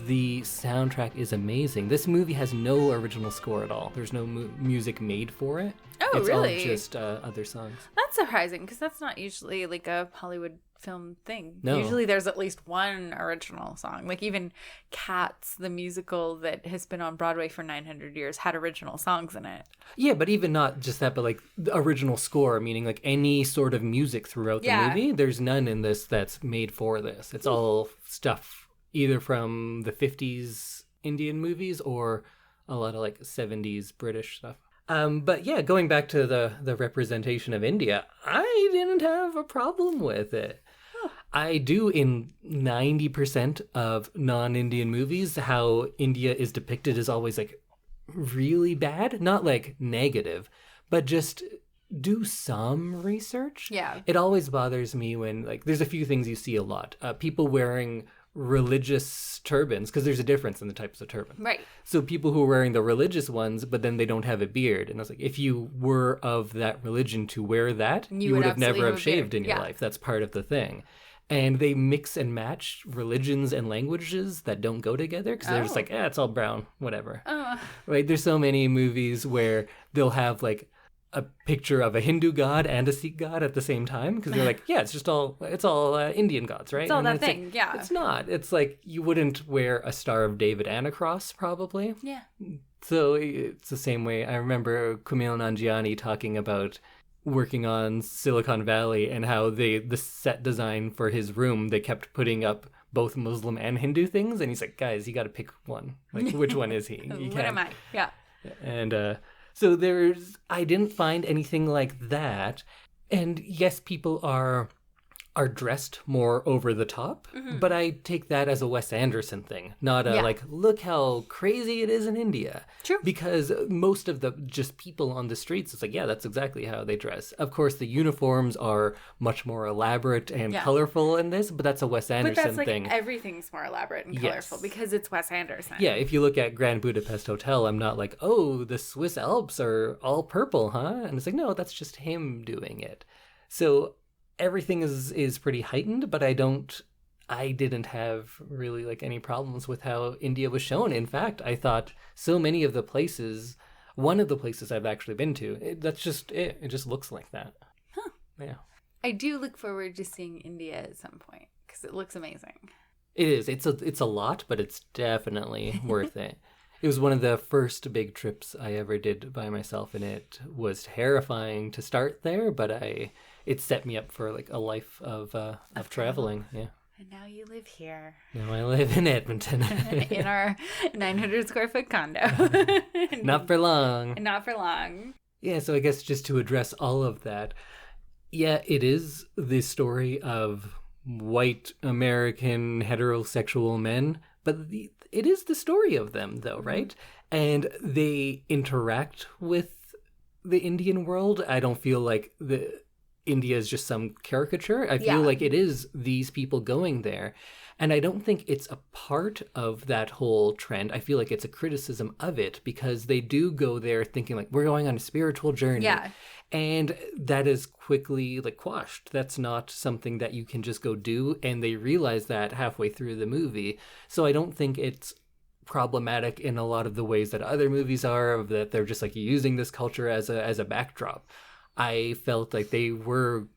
the soundtrack is amazing. This movie has no original score at all. There's no music made for it. Oh, it's really? It's all just other songs. That's surprising, because that's not usually like a Hollywood film thing. No. Usually there's at least one original song. Like even Cats, the musical that has been on Broadway for 900 years, had original songs in it. Yeah, but even not just that, but like the original score, meaning like any sort of music throughout the movie, there's none in this that's made for this. It's all stuff either from the 50s Indian movies or a lot of like 70s British stuff. But yeah, going back to the representation of India, I didn't have a problem with it. I do in 90% of non-Indian movies, how India is depicted is always like really bad, not like negative, but just do some research. Yeah. It always bothers me when like there's a few things you see a lot. People wearing religious turbans, because there's a difference in the types of turban. Right. So people who are wearing the religious ones, but then they don't have a beard. And I was like, if you were of that religion to wear that, you would have never have shaved in your life. That's part of the thing. And they mix and match religions and languages that don't go together, because they're just like, it's all brown, whatever. Right? There's so many movies where they'll have like a picture of a Hindu god and a Sikh god at the same time, because they're like, it's all Indian gods, right? It's all and that it's thing, like, yeah. It's not. It's like you wouldn't wear a Star of David and a cross, probably. Yeah. So it's the same way. I remember Kumail Nanjiani talking about working on Silicon Valley and how the set design for his room, they kept putting up both Muslim and Hindu things, and he's like, guys, you got to pick one. Like, which one is he? What am I? Yeah. And so I didn't find anything like that. And yes, people are dressed more over the top, but I take that as a Wes Anderson thing, not like, look how crazy it is in India. True. Because most of the just people on the streets, it's like, that's exactly how they dress. Of course, the uniforms are much more elaborate and colorful in this, but that's a Wes Anderson thing. But that's like everything's more elaborate and colorful because it's Wes Anderson. Yeah, if you look at Grand Budapest Hotel, I'm not like, oh, the Swiss Alps are all purple, huh? And it's like, no, that's just him doing it. So everything is pretty heightened, but I didn't have really like any problems with how India was shown. In fact, I thought so many of the places, one of the places I've actually been to, that's just it. It just looks like that. Huh. Yeah. I do look forward to seeing India at some point because it looks amazing. It is. It's a lot, but it's definitely worth it. It was one of the first big trips I ever did by myself, and it was terrifying to start there, but it set me up for like a life of traveling. Yeah. And now you live here. Now I live in Edmonton. In our 900 square foot condo. Not for long. Not for long. Yeah, so I guess just to address all of that, yeah, it is the story of white American heterosexual men, but it is the story of them, though, right? And they interact with the Indian world. I don't feel like India is just some caricature. I feel like it is these people going there. And I don't think it's a part of that whole trend. I feel like it's a criticism of it because they do go there thinking like, we're going on a spiritual journey. Yeah. And that is quickly like quashed. That's not something that you can just go do. And they realize that halfway through the movie. So I don't think it's problematic in a lot of the ways that other movies are, of that they're just like using this culture as a backdrop. I felt like they were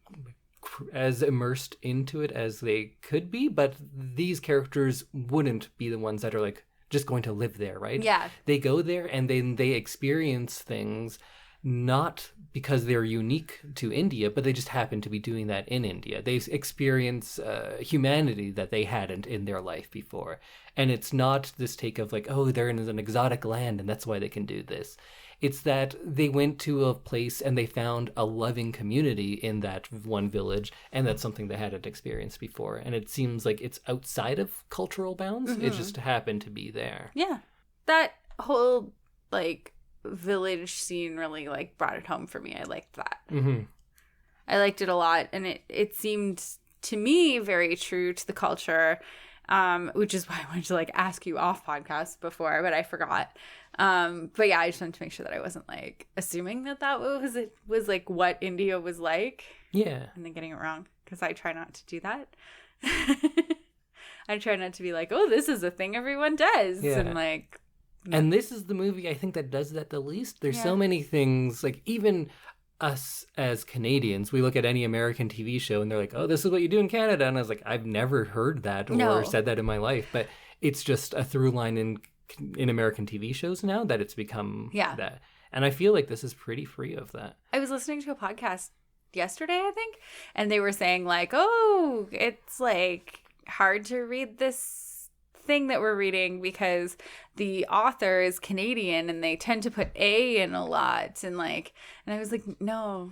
as immersed into it as they could be, but these characters wouldn't be the ones that are like just going to live there, right? Yeah. They go there and then they experience things not because they're unique to India, but they just happen to be doing that in India. They experience humanity that they hadn't in their life before. And it's not this take of like, oh, they're in an exotic land and that's why they can do this. It's that they went to a place and they found a loving community in that one village, and that's something they hadn't experienced before. And it seems like it's outside of cultural bounds. It just happened to be there. Yeah. That whole, like, village scene really, like, brought it home for me. I liked that. Mm-hmm. I liked it a lot, and it seemed, to me, very true to the culture, which is why I wanted to, like, ask you off podcast before, but I forgot. But yeah, I just wanted to make sure that I wasn't like assuming that was like what India was like. Yeah. And then getting it wrong, because I try not to do that. I try not to be like, oh, this is a thing everyone does. Yeah. And like. And this is the movie I think that does that the least. There's so many things, like even us as Canadians, we look at any American TV show and they're like, oh, this is what you do in Canada. And I was like, I've never heard that or said that in my life. But it's just a through line in American TV shows now that it's become that. And I feel like this is pretty free of that. I was listening to a podcast yesterday, I think, and they were saying like, oh, it's like hard to read this thing that we're reading because the author is Canadian and they tend to put A in a lot. And I was like, no.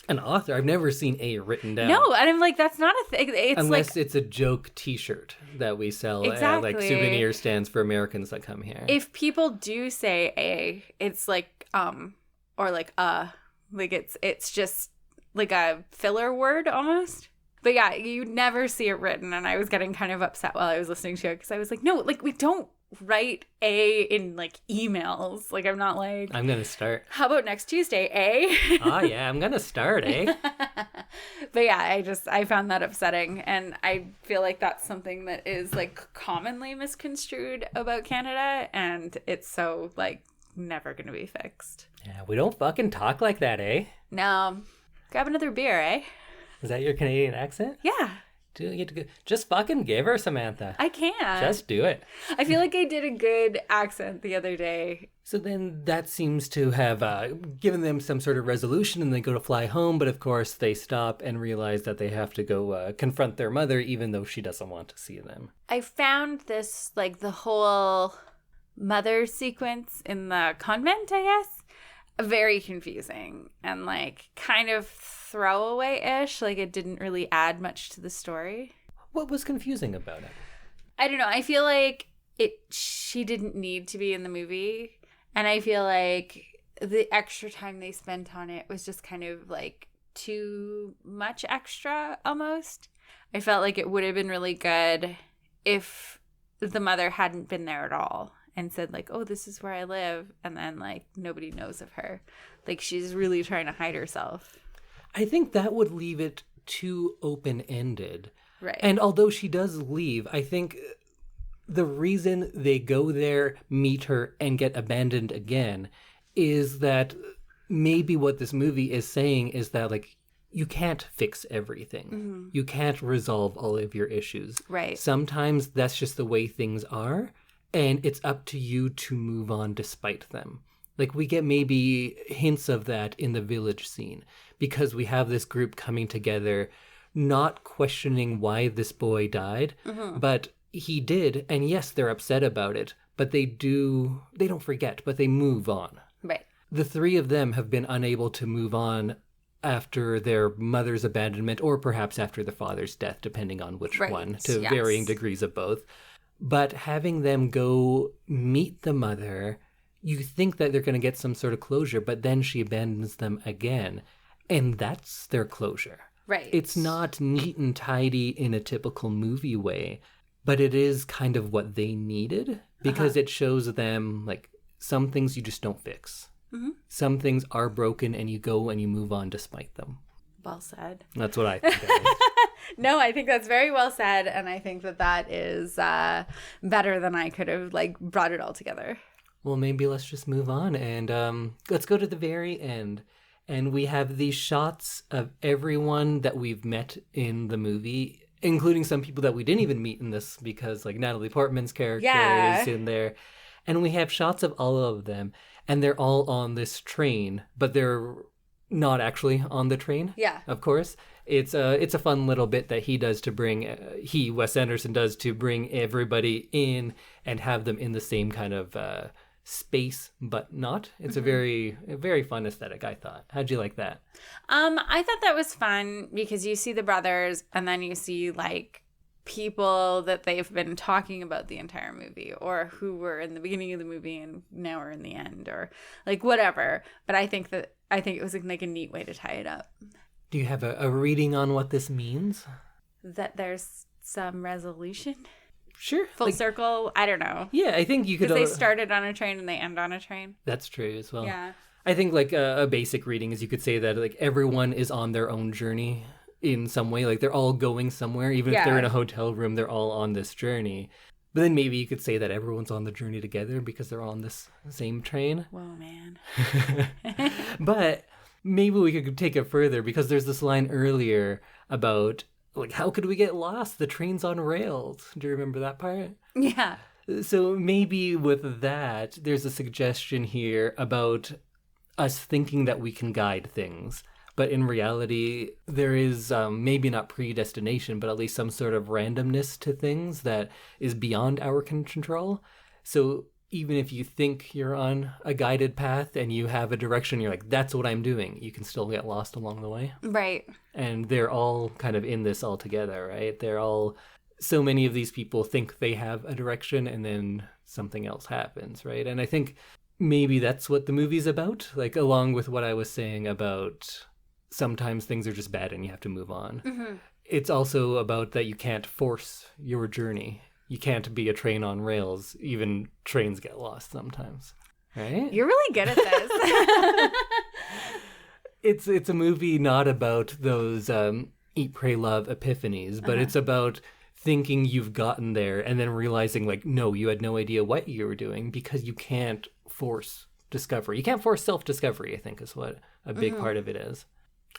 An author? I've never seen A written down. No, and I'm like, that's not a thing. It's unless like, it's a joke T-shirt that we sell exactly. at like souvenir stands for Americans that come here. If people do say A, it's like or like like it's just like a filler word almost. But yeah, you never see it written, and I was getting kind of upset while I was listening to it because I was like, no, like we don't write A in like emails. Like I'm not like, I'm gonna start. How about next Tuesday, A? Oh yeah, I'm gonna start, eh? But yeah, I found that upsetting, and I feel like that's something that is like commonly misconstrued about Canada, and it's so like never gonna be fixed. Yeah, we don't fucking talk like that, eh? No. Grab another beer, eh? Is that your Canadian accent? Yeah. Just fucking give her, Samantha. I can't. Just do it. I feel like I did a good accent the other day. So then that seems to have given them some sort of resolution, and they go to fly home. But of course, they stop and realize that they have to go confront their mother, even though she doesn't want to see them. I found this, like, the whole mother sequence in the convent, I guess, very confusing and, like, kind of throwaway-ish. Like, it didn't really add much to the story. What was confusing about it? I don't know. I feel like she didn't need to be in the movie. And I feel like the extra time they spent on it was just kind of, like, too much extra, almost. I felt like it would have been really good if the mother hadn't been there at all and said, like, oh, this is where I live. And then, like, nobody knows of her. Like, she's really trying to hide herself. I think that would leave it too open-ended. Right. And although she does leave, I think the reason they go there, meet her, and get abandoned again is that maybe what this movie is saying is that, like, you can't fix everything. Mm-hmm. You can't resolve all of your issues. Right. Sometimes that's just the way things are. and it's up to you to move on despite them. Like, we get maybe hints of that in the village scene, because we have this group coming together, not questioning why this boy died, but he did, and yes, they're upset about it, but they don't forget, but they move on. Right. The three of them have been unable to move on after their mother's abandonment, or perhaps after the father's death, depending on which one, to varying degrees of both. But having them go meet the mother, you think that they're going to get some sort of closure, but then she abandons them again. And that's their closure. Right. It's not neat and tidy in a typical movie way, but it is kind of what they needed, because it shows them, like, some things you just don't fix. Some things are broken and you go and you move on despite them. Well said. That's what I think of it. No, I think that's very well said, and I think that is better than I could have, like, brought it all together. Well, maybe let's just move on and let's go to the very end. And we have these shots of everyone that we've met in the movie, including some people that we didn't even meet in this, because, like, Natalie Portman's character is in there. And we have shots of all of them, and they're all on this train, but they're not actually on the train. Yeah. Of course. It's a fun little bit that he does to bring, Wes Anderson does to bring everybody in and have them in the same kind of space, but not. It's a very fun aesthetic, I thought. How'd you like that? I thought that was fun because you see the brothers and then you see, like, people that they've been talking about the entire movie, or who were in the beginning of the movie and now are in the end, or, like, whatever. But I think it was, like, a neat way to tie it up. Do you have a reading on what this means? That there's some resolution? Sure. Full circle? I don't know. Yeah, I think you could... Because they started on a train and they end on a train. That's true as well. Yeah. I think, like, a basic reading is you could say that, like, everyone is on their own journey in some way. Like, they're all going somewhere. Even if they're in a hotel room, they're all on this journey. But then maybe you could say that everyone's on the journey together because they're on this same train. Whoa, man. But maybe we could take it further, because there's this line earlier about, like, how could we get lost? The train's on rails. Do you remember that part? Yeah. So maybe with that, there's a suggestion here about us thinking that we can guide things. But in reality, there is maybe not predestination, but at least some sort of randomness to things that is beyond our control. So even if you think you're on a guided path and you have a direction, you're like, that's what I'm doing, you can still get lost along the way. Right. And they're all kind of in this all together, right? So many of these people think they have a direction and then something else happens, right? And I think maybe that's what the movie's about, like, along with what I was saying about sometimes things are just bad and you have to move on. It's also about that you can't force your journey. You can't be a train on rails. Even trains get lost sometimes, right? You're really good at this. It's a movie not about those eat, pray, love epiphanies, but it's about thinking you've gotten there and then realizing, like, no, you had no idea what you were doing, because you can't force discovery. You can't force self-discovery, I think, is what a big part of it is.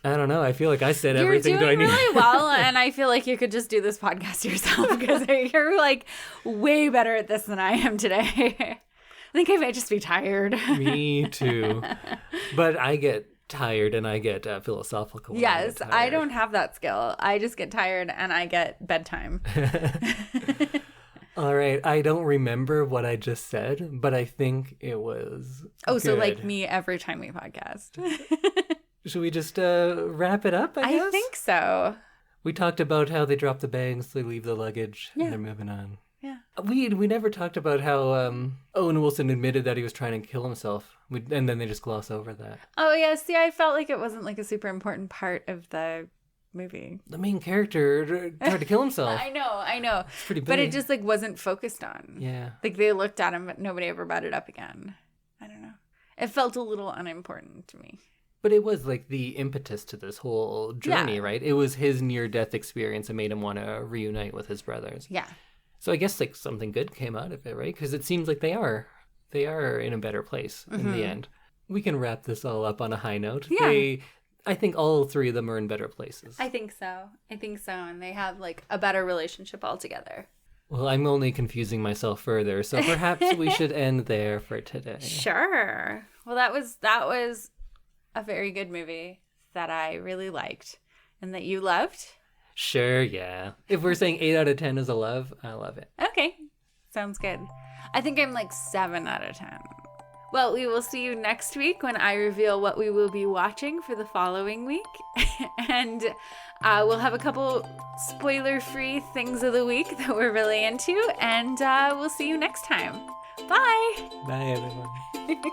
I don't know. I feel like I said everything. You're doing really well, and I feel like you could just do this podcast yourself, because you're, like, way better at this than I am today. I think I might just be tired. Me too. But I get tired and I get philosophical. Yes, I don't have that skill. I just get tired and I get bedtime. All right. I don't remember what I just said, but I think it was good. So like me every time we podcast. Should we just wrap it up, I guess? I think so. We talked about how they drop the bags, they leave the luggage, and they're moving on. Yeah. We never talked about how Owen Wilson admitted that he was trying to kill himself, and then they just gloss over that. Oh, yeah. See, I felt like it wasn't, like, a super important part of the movie. The main character tried to kill himself. I know. It's pretty big. But it just, like, wasn't focused on. Yeah. Like, they looked at him, but nobody ever brought it up again. I don't know. It felt a little unimportant to me. But it was, like, the impetus to this whole journey, right? It was his near-death experience that made him want to reunite with his brothers. Yeah. So I guess, like, something good came out of it, right? Because it seems like they are in a better place in the end. We can wrap this all up on a high note. Yeah. I think all three of them are in better places. I think so. And they have, like, a better relationship altogether. Well, I'm only confusing myself further, so perhaps we should end there for today. Sure. Well, that was a very good movie that I really liked and that you loved. Sure, yeah. If we're saying 8 out of 10 is a love, I love it. Okay. Sounds good. I think I'm like 7 out of 10. Well, we will see you next week when I reveal what we will be watching for the following week. And we'll have a couple spoiler-free things of the week that we're really into. And we'll see you next time. Bye. Bye, everyone.